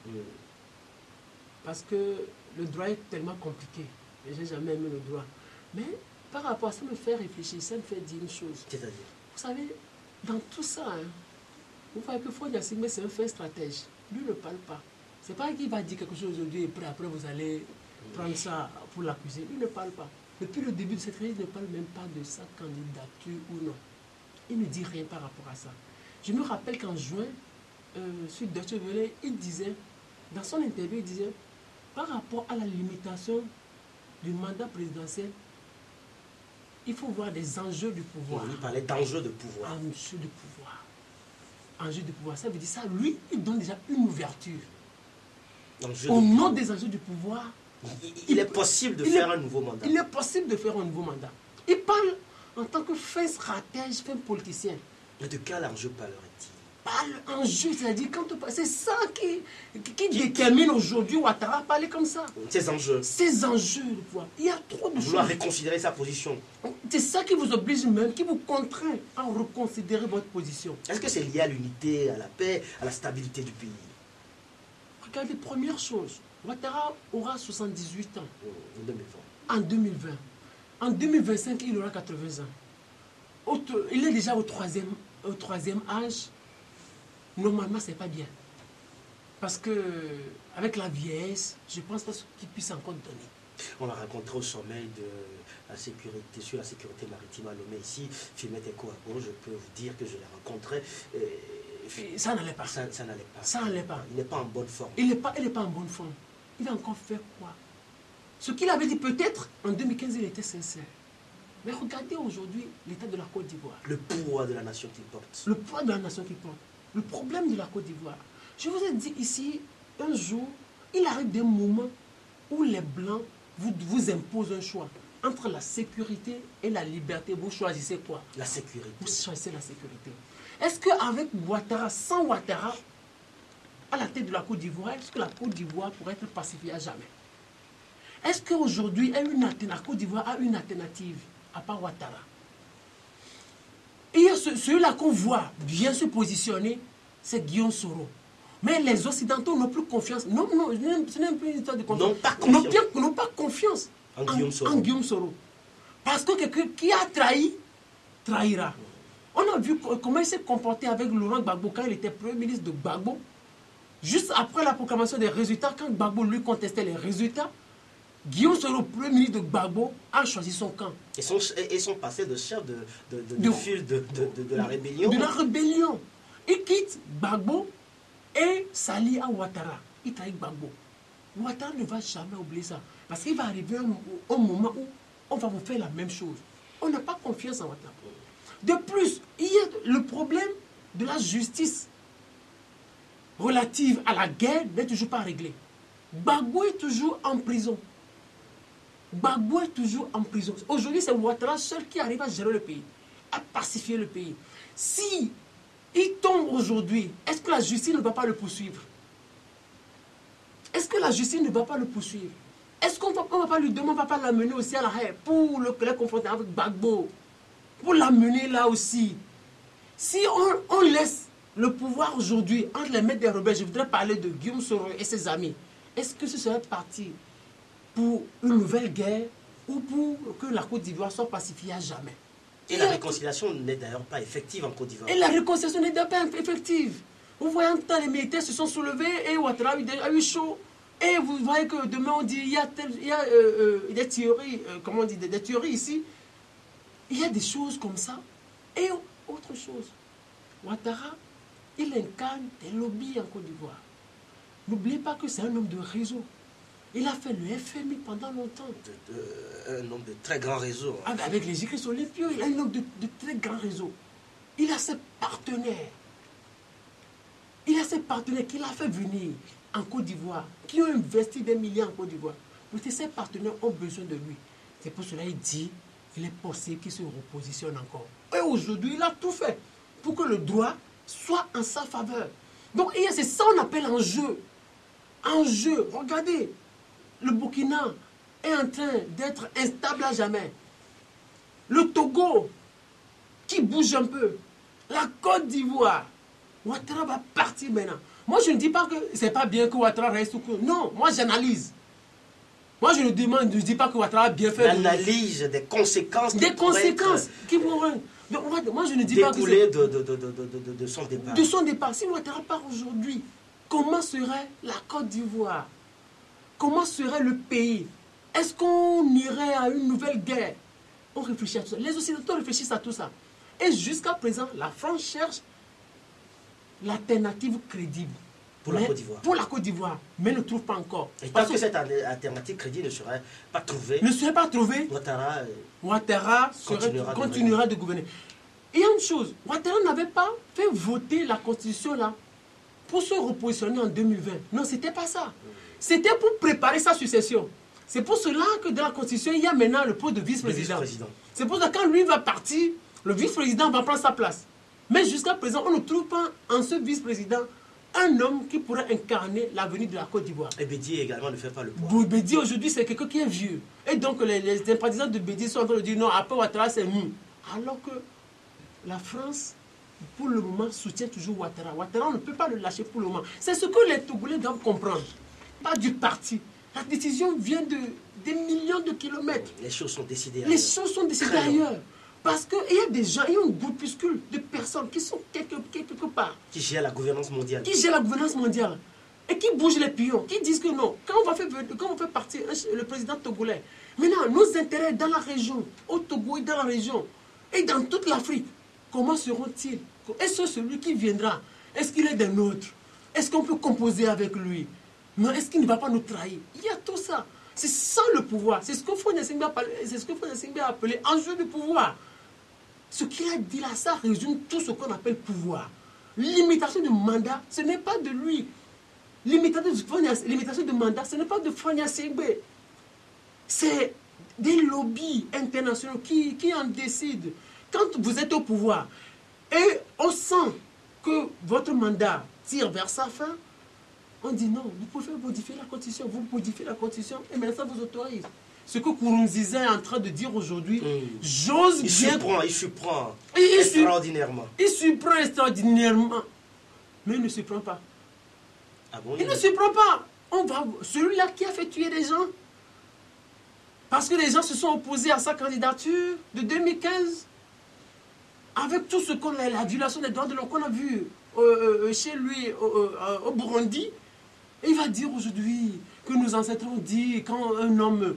Parce que le droit est tellement compliqué. Et j'ai jamais aimé le droit. Mais par rapport à ça, me fait réfléchir, ça me fait dire une chose. C'est-à-dire? Vous savez, dans tout ça, vous voyez que Faure Gnassingbé, c'est un fin stratège. Lui ne parle pas. C'est pas qu'il va dire quelque chose aujourd'hui et après vous allez prendre ça pour l'accuser. Lui ne parle pas. Depuis le début de cette crise, il ne parle même pas de sa candidature ou non. Il ne dit rien par rapport à ça. Je me rappelle qu'en juin, sur Deutsche Welle, il disait, dans son interview, il disait, par rapport à la limitation du mandat présidentiel, il faut voir des enjeux du pouvoir. Il parlait d'enjeux de pouvoir. Enjeux de pouvoir. Enjeux de pouvoir. Ça veut dire ça. Lui, il donne déjà une ouverture. Au nom des enjeux du pouvoir, il est possible de faire un nouveau mandat. Il est possible de faire un nouveau mandat. Il parle en tant que fin stratège, fin politicien. Mais de quel enjeu parlerait-il? Parle enjeu, c'est-à-dire quand c'est ça qui détermine aujourd'hui Ouattara parler comme ça. Ces enjeux. Ces enjeux de pouvoir. Il y a trop de choses. Vouloir reconsidérer sa position. C'est ça qui vous oblige même, qui vous contraint à reconsidérer votre position. Est-ce que c'est lié à l'unité, à la paix, à la stabilité du pays? Regardez, première chose, Ouattara aura 78 ans. En 2020. En 2020. En 2025, il aura 80 ans. Il est déjà au troisième âge. Normalement, c'est pas bien. Parce que avec la vieillesse, je pense pas qu'il puisse encore donner. On l'a rencontré au sommet de la sécurité, sur la sécurité maritime à Lomé ici, Fimet Teko Agbo, je peux vous dire que je l'ai rencontré. Ça n'allait pas. Ça n'allait pas. Ça n'allait pas. Il n'est pas en bonne forme. Il n'est pas en bonne forme. Il va encore faire quoi? Ce qu'il avait dit peut-être, en 2015, il était sincère. Mais regardez aujourd'hui l'état de la Côte d'Ivoire. Le poids de la nation qu'il porte. Le poids de la nation qu'il porte. Le problème de la Côte d'Ivoire. Je vous ai dit ici, un jour, il arrive des moments où les Blancs vous imposent un choix. Entre la sécurité et la liberté, vous choisissez quoi? La sécurité. Vous choisissez la sécurité. Est-ce qu'avec Ouattara, sans Ouattara, à la tête de la Côte d'Ivoire, est-ce que la Côte d'Ivoire pourrait être pacifiée à jamais? Est-ce qu'aujourd'hui, la Côte d'Ivoire a une alternative à part Ouattara? Il y a celui-là qu'on voit bien se positionner, c'est Guillaume Soro. Mais les Occidentaux n'ont plus confiance. Non, ce n'est plus une histoire de confiance. N'ont pas confiance en Guillaume Soro. Parce que quelqu'un qui a trahi, trahira. On a vu comment il s'est comporté avec Laurent Gbagbo quand il était Premier ministre de Gbagbo. Juste après la proclamation des résultats, quand Gbagbo lui contestait les résultats, Guillaume Soro, Premier ministre de Gbagbo, a choisi son camp. Et son passé de chef de file de la rébellion. De la rébellion. Il quitte Gbagbo et s'allie à Ouattara. Il trahit Gbagbo. Ouattara ne va jamais oublier ça. Parce qu'il va arriver un moment où on va vous faire la même chose. On n'a pas confiance en Ouattara. De plus, il y a le problème de la justice relative à la guerre n'est toujours pas réglé. Gbagbo est toujours en prison. Gbagbo est toujours en prison. Aujourd'hui, c'est Ouattara seul qui arrive à gérer le pays, à pacifier le pays. Si il tombe aujourd'hui, est-ce que la justice ne va pas le poursuivre? Est-ce que la justice ne va pas le poursuivre? Est-ce qu'on ne va pas lui demander, on ne va pas l'amener aussi à la haie pour le confronter avec Gbagbo? Pour l'amener là aussi. Si on laisse le pouvoir aujourd'hui entre les mains des rebelles, je voudrais parler de Guillaume Soro et ses amis. Est-ce que ce serait parti pour une nouvelle guerre ou pour que la Côte d'Ivoire soit pacifiée à jamais? Et la réconciliation n'est d'ailleurs pas effective en Côte d'Ivoire. Et la réconciliation n'est d'ailleurs pas effective. Vous voyez, en tout temps, les militaires se sont soulevés et Ouattara a eu chaud. Et vous voyez que demain on dit il y a des théories, comment on dit, des théories ici. Il y a des choses comme ça. Et autre chose, Ouattara, il incarne des lobbies en Côte d'Ivoire. N'oubliez pas que c'est un homme de réseau. Il a fait le FMI pendant longtemps. Un homme de très grand réseau. Avec les écrits olympiques, il a un homme de très grand réseau. Il a ses partenaires. Il a ses partenaires qu'il a fait venir en Côte d'Ivoire, qui ont investi des milliards en Côte d'Ivoire. Parce que ces partenaires ont besoin de lui. C'est pour cela qu'il dit qu'il est possible qu'il se repositionne encore. Et aujourd'hui, il a tout fait pour que le droit soit en sa faveur. Donc, c'est ça qu'on appelle un jeu. Un jeu. Regardez, le Burkina est en train d'être instable à jamais. Le Togo, qui bouge un peu. La Côte d'Ivoire. Ouattara va partir maintenant. Moi, je ne dis pas que c'est pas bien que Ouattara reste ou que... Non, moi, j'analyse. Moi, je ne dis pas que Ouattara a bien fait. L'analyse des conséquences. Des conséquences qui pourraient... Moi, je ne dis pas que c'est... de son départ. De son départ. Si Ouattara part aujourd'hui, comment serait la Côte d'Ivoire? Comment serait le pays? Est-ce qu'on irait à une nouvelle guerre? On réfléchit à tout ça. Les Occidentaux réfléchissent à tout ça. Et jusqu'à présent, la France cherche l'alternative crédible. Pour la Côte d'Ivoire. Pour la Côte d'Ivoire, mais ne trouve pas encore. Et parce que cette alternative crédible ne serait pas trouvée, Ouattara continuera de gouverner. Il y a une chose, Ouattara n'avait pas fait voter la constitution là pour se repositionner en 2020. Non, c'était pas ça. C'était pour préparer sa succession. C'est pour cela que dans la constitution, il y a maintenant le poste de vice-président. C'est pour ça que quand lui va partir, le vice-président va prendre sa place. Mais jusqu'à présent, on ne trouve pas en ce vice-président un homme qui pourrait incarner l'avenir de la Côte d'Ivoire. Et Bédié également ne fait pas le poids. Bédié aujourd'hui, c'est quelqu'un qui est vieux. Et donc les sympathisants de Bédié sont en train de dire non, après Ouattara, c'est nous. Alors que la France, pour le moment, soutient toujours Ouattara. Ouattara, on ne peut pas le lâcher pour le moment. C'est ce que les Togolais doivent comprendre. Pas du parti. La décision vient de des millions de kilomètres. Les choses sont décidées ailleurs. Les choses sont décidées ailleurs. Parce qu'il y a des gens, il y a un groupuscule de personnes qui sont quelque part. Qui gèrent la gouvernance mondiale. Qui gèrent la gouvernance mondiale. Et qui bougent les pions. Qui disent que non. Quand on fait partir le président togolais, maintenant, nos intérêts dans la région, au Togo et dans la région, et dans toute l'Afrique, comment seront-ils? Est-ce celui qui viendra? Est-ce qu'il est des nôtres? Est-ce qu'on peut composer avec lui? Non, est-ce qu'il ne va pas nous trahir? Il y a tout ça. C'est ça le pouvoir. C'est ce que Faure Gnassingbé a appelé enjeu de pouvoir. Ce qu'il a dit là, ça résume tout ce qu'on appelle pouvoir. Limitation de mandat, ce n'est pas de lui. Limitation de mandat, ce n'est pas de Faure Gnassingbé. C'est des lobbies internationaux qui en décident. Quand vous êtes au pouvoir et on sent que votre mandat tire vers sa fin, On dit non, vous pouvez modifier la constitution, vous modifiez la constitution, et maintenant ça vous autorise. Ce que Nkurunziza est en train de dire aujourd'hui, j'ose bien... Il surprend extraordinairement. Il surprend extraordinairement, mais il ne surprend pas. Ah bon, il ne surprend pas. Celui-là qui a fait tuer des gens, parce que les gens se sont opposés à sa candidature de 2015, avec tout ce qu'on a, la violation des droits de l'homme qu'on a vu chez lui au Burundi, il va dire aujourd'hui que nos ancêtres ont dit quand un homme,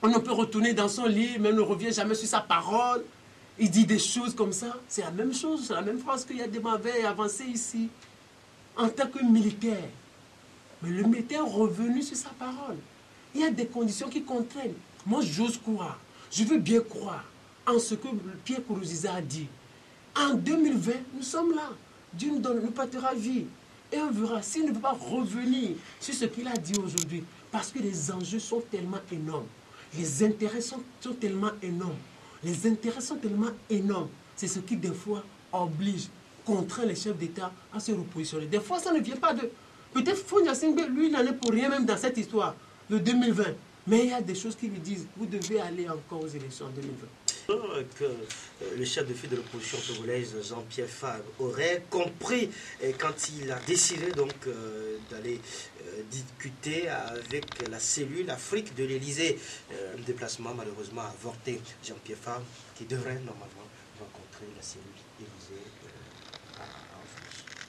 on ne peut retourner dans son lit, mais ne revient jamais sur sa parole. Il dit des choses comme ça. C'est la même chose, c'est la même phrase qu'il y a des m'avait avancé ici, en tant que militaire. Mais le militaire est revenu sur sa parole. Il y a des conditions qui contraignent. Moi, j'ose croire, je veux bien croire en ce que Pierre Nkurunziza a dit. En 2020, nous sommes là. Dieu nous prêtera vie. Et on verra s'il ne peut pas revenir sur ce qu'il a dit aujourd'hui. Parce que les enjeux sont tellement énormes. Les intérêts sont tellement énormes. Les intérêts sont tellement énormes. C'est ce qui, des fois, oblige, contraint les chefs d'État à se repositionner. Des fois, ça ne vient pas de... Peut-être Fonia Singbe, lui, il n'en est pour rien même dans cette histoire de 2020. Mais il y a des choses qui lui disent, vous devez aller encore aux élections en 2020. Que le chef de file de l'opposition togolaise, Jean-Pierre Fabre, aurait compris quand il a décidé donc d'aller discuter avec la cellule Afrique de l'Élysée. Un déplacement malheureusement avorté. Jean-Pierre Fabre qui devrait normalement rencontrer la cellule Élysée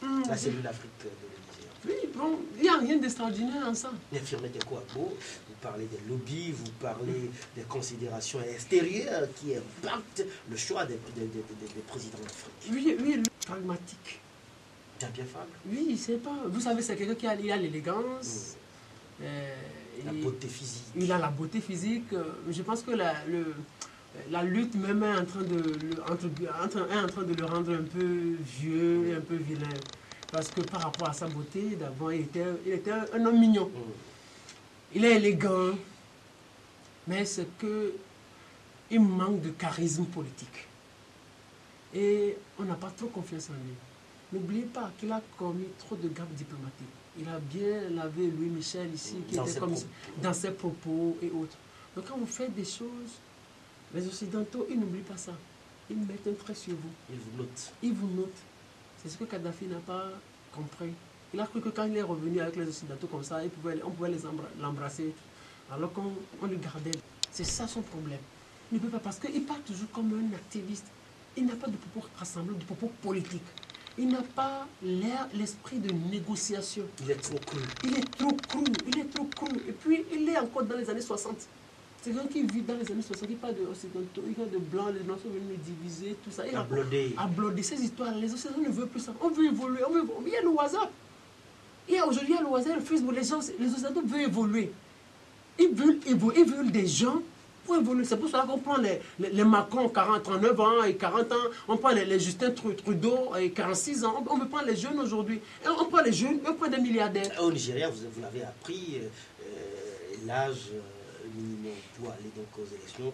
en France. La cellule Afrique de l'Élysée. Oui, bon, il n'y a rien d'extraordinaire en ça. L'infirmier de Kouabo, vous parlez des lobbies, vous parlez des considérations extérieures qui impactent le choix des présidents d'Afrique. Oui, pragmatique. Jean-Pierre Fabre. Oui, c'est pas. Vous savez, c'est quelqu'un qui a l'élégance. La beauté physique. Il a la beauté physique. Je pense que la lutte même est en train de le rendre un peu vieux et un peu vilain. Parce que par rapport à sa beauté, d'abord, il était un homme mignon. Il est élégant, mais c'est qu'il manque de charisme politique. Et on n'a pas trop confiance en lui. N'oubliez pas qu'il a commis trop de gaffes diplomatiques. Il a bien lavé Louis Michel ici, qui était comme dans ses propos et autres. Donc quand vous faites des choses, les Occidentaux, ils n'oublient pas ça. Ils mettent un trait sur vous. Ils vous notent. Ils vous notent. C'est ce que Kadhafi n'a pas compris. Il a cru que quand il est revenu avec les Occidentaux comme ça, on pouvait l'embrasser. Alors qu'on le gardait. C'est ça son problème. Il ne peut pas, parce qu'il parle toujours comme un activiste. Il n'a pas de propos rassemblés, de propos politiques. Il n'a pas l'esprit de négociation. Il est trop cru. Il est trop cru. Et puis, il est encore dans les années 60. C'est quelqu'un qui vit dans les années 60, il parle de occidentaux, il parle de blancs, les blancs sont venus nous diviser, tout ça. Il a bloqué ces histoires. Les Occidentaux ne veulent plus ça. On veut évoluer. Il y a le WhatsApp. Aujourd'hui, il y a le WhatsApp, le Facebook. Les Occidentaux veulent évoluer. Ils veulent des gens pour évoluer. C'est pour cela qu'on prend les Macron, 39 ans et 40 ans. On prend les Justin Trudeau, 46 ans. On veut prendre les jeunes aujourd'hui. On prend les jeunes, on prend des milliardaires. Au Nigeria, vous l'avez appris, l'âge minimum pour aller donc aux élections,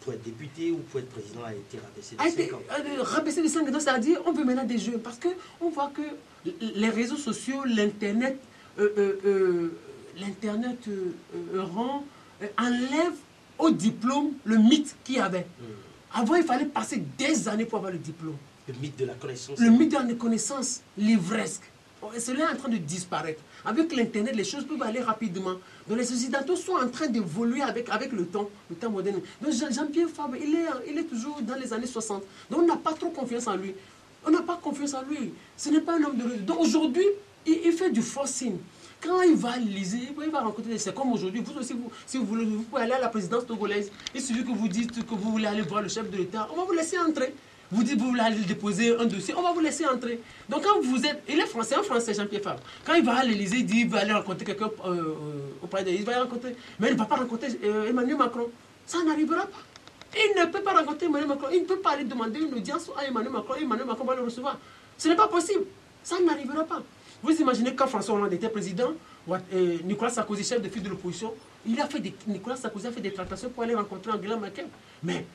pour être député ou pour être président a été rabaissé de 5 ans. Rabaissé de 5 ans, c'est-à-dire on veut maintenant des jeunes. Parce qu'on voit que les réseaux sociaux, l'Internet enlève au diplôme le mythe qu'il y avait. Avant, il fallait passer des années pour avoir le diplôme. Le mythe de la connaissance. Le mythe de la connaissance, livresque. Cela est en train de disparaître. Avec l'Internet, les choses peuvent aller rapidement. Donc les Occidentaux sont en train d'évoluer avec le temps moderne. Donc Jean-Pierre Fabre, il est toujours dans les années 60. Donc on n'a pas trop confiance en lui. On n'a pas confiance en lui. Ce n'est pas un homme de rue. Donc aujourd'hui, il fait du forcing. Quand il va à l'Élysée, il va rencontrer. C'est comme aujourd'hui. Vous aussi, si vous voulez, vous pouvez aller à la présidence togolaise. Il suffit que vous dites que vous voulez aller voir le chef de l'État. On va vous laisser entrer. Vous dites que vous voulez aller déposer un dossier, on va vous laisser entrer. Donc quand vous êtes, il est français, un français, Jean-Pierre Fabre. Quand il va à l'Élysée, il dit qu'il va aller rencontrer quelqu'un auprès de lui, il va rencontrer, mais il ne va pas rencontrer Emmanuel Macron. Ça n'arrivera pas. Il ne peut pas rencontrer Emmanuel Macron. Il ne peut pas aller demander une audience à Emmanuel Macron. Emmanuel Macron va le recevoir. Ce n'est pas possible. Ça n'arrivera pas. Vous imaginez quand François Hollande était président, Nicolas Sarkozy, chef de file de l'opposition, Nicolas Sarkozy a fait des tractations pour aller rencontrer Angela Merkel. Mais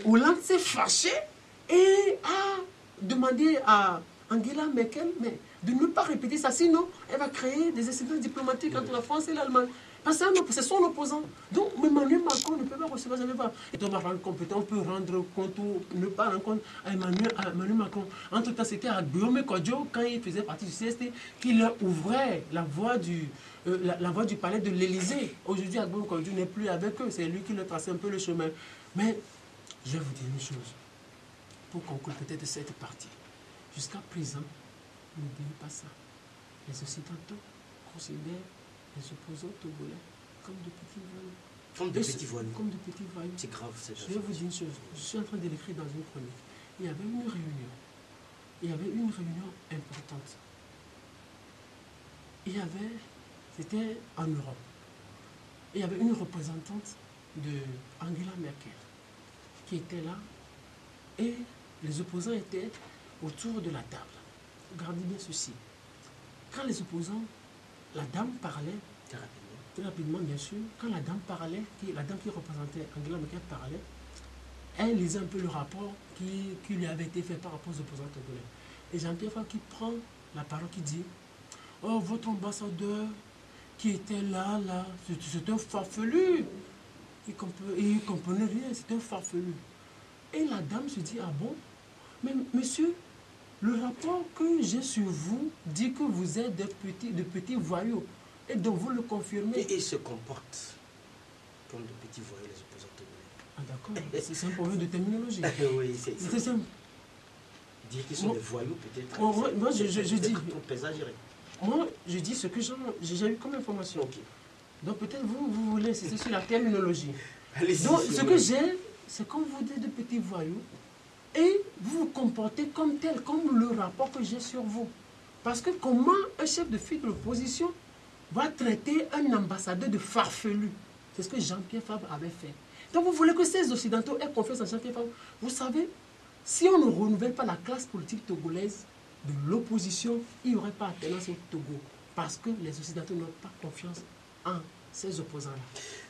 Hollande s'est fâché et a demandé à Angela Merkel, mais de ne pas répéter ça. Sinon, elle va créer des incidents diplomatiques entre la France et l'Allemagne. Parce que c'est son opposant. Donc, Emmanuel Macron ne peut pas recevoir jamais pas. Et on va rendre compétent, on peut rendre compte ou ne pas rendre compte à Emmanuel Macron. Entre-temps, c'était à Guillaume Kodjo, quand il faisait partie du CST, qu'il ouvrait la voie du palais de l'Élysée. Aujourd'hui, Guillaume Kodjo n'est plus avec eux. C'est lui qui leur traçait un peu le chemin. Mais, je vais vous dire une chose. Pour conclure peut-être de cette partie. Jusqu'à présent, n'oubliez pas ça. Les Occidentaux considèrent les opposants togolais comme de petits voyous. Comme de petits voyous. Comme de petits voyous. C'est grave, c'est Je vais vous dire une chose. Je suis en train de l'écrire dans une chronique. Il y avait une réunion. Il y avait une réunion importante. C'était en Europe. Il y avait une représentante de Angela Merkel qui était là et les opposants étaient autour de la table. Regardez bien ceci. Quand les opposants, la dame parlait, très rapidement bien sûr, quand la dame parlait, la dame qui représentait Angela Merkel parlait, elle lisait un peu le rapport qui lui avait été fait par rapport aux opposants togolais. Et Jean-Pierre Favre qui prend la parole, qui dit « Oh, votre ambassadeur qui était là, c'est un farfelu. Il ne comprenait rien, c'est un farfelu. » Et la dame se dit « Ah bon? Mais monsieur, le rapport que j'ai sur vous dit que vous êtes de petits voyous. Et donc vous le confirmez. » Et ils se comportent comme de petits voyous, les opposants togolais. Ah d'accord, c'est un problème de terminologie. Oui, c'est ça. Dire qu'ils sont des voyous, peut-être. Moi, je dis. Moi, je dis ce que j'ai eu comme information. Okay. Donc peut-être vous voulez insister sur la terminologie. Donc ce que j'ai, c'est comme vous dites de petits voyous. Et vous vous comportez comme tel, comme le rapport que j'ai sur vous. Parce que comment un chef de file de l'opposition va traiter un ambassadeur de farfelu? C'est ce que Jean-Pierre Favre avait fait. Donc vous voulez que ces Occidentaux aient confiance en Jean-Pierre Favre? Vous savez, si on ne renouvelle pas la classe politique togolaise de l'opposition, il n'y aurait pas alternance au Togo. Parce que les Occidentaux n'ont pas confiance en ces opposants-là.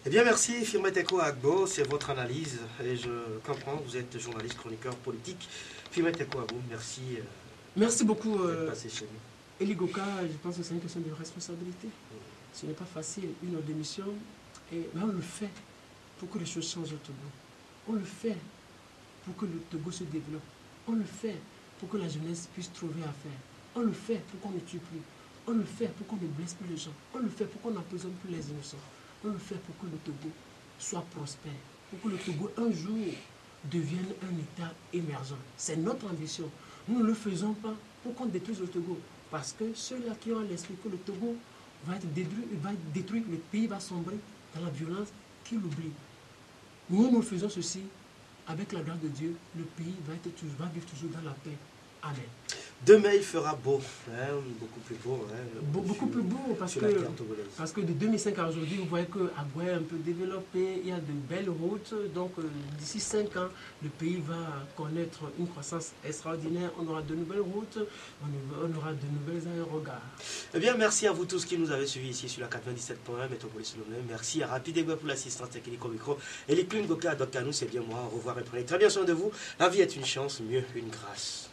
Eh bien, merci Firmin Teko Agbo, c'est votre analyse. Et je comprends, vous êtes journaliste, chroniqueur politique. Firmin Teko Agbo, merci. Merci beaucoup. D'être passé chez nous. Eli Goka, je pense que c'est une question de responsabilité. Ce n'est pas facile, une heure d'émission, mais on le fait pour que les choses changent au Togo. On le fait pour que le Togo se développe. On le fait pour que la jeunesse puisse trouver à faire. On le fait pour qu'on ne tue plus. On le fait pour qu'on ne blesse plus les gens. On le fait pour qu'on n'emprisonne plus les innocents. On le fait pour que le Togo soit prospère. Pour que le Togo, un jour, devienne un État émergent. C'est notre ambition. Nous ne le faisons pas pour qu'on détruise le Togo. Parce que ceux-là qui ont l'esprit que le Togo va être détruit, le pays va sombrer dans la violence, qu'ils l'oublient. Nous faisons ceci avec la grâce de Dieu. Le pays va vivre toujours dans la paix. Amen. Demain, il fera beau, hein, beaucoup plus beau. Hein, beaucoup plus beau parce que de 2005 à aujourd'hui, vous voyez que Agoué est un peu développé, il y a de belles routes. Donc d'ici 5 ans, le pays va connaître une croissance extraordinaire. On aura de nouvelles routes, on aura de nouvelles aérogares. Eh bien, merci à vous tous qui nous avez suivis ici sur la 97.1 Métropolis Lomé. Merci à Rapide Egwe pour l'assistance technique au micro. Et les Goka, Doc Kanou, c'est bien moi. Au revoir et prenez très bien soin de vous. La vie est une chance, mieux une grâce.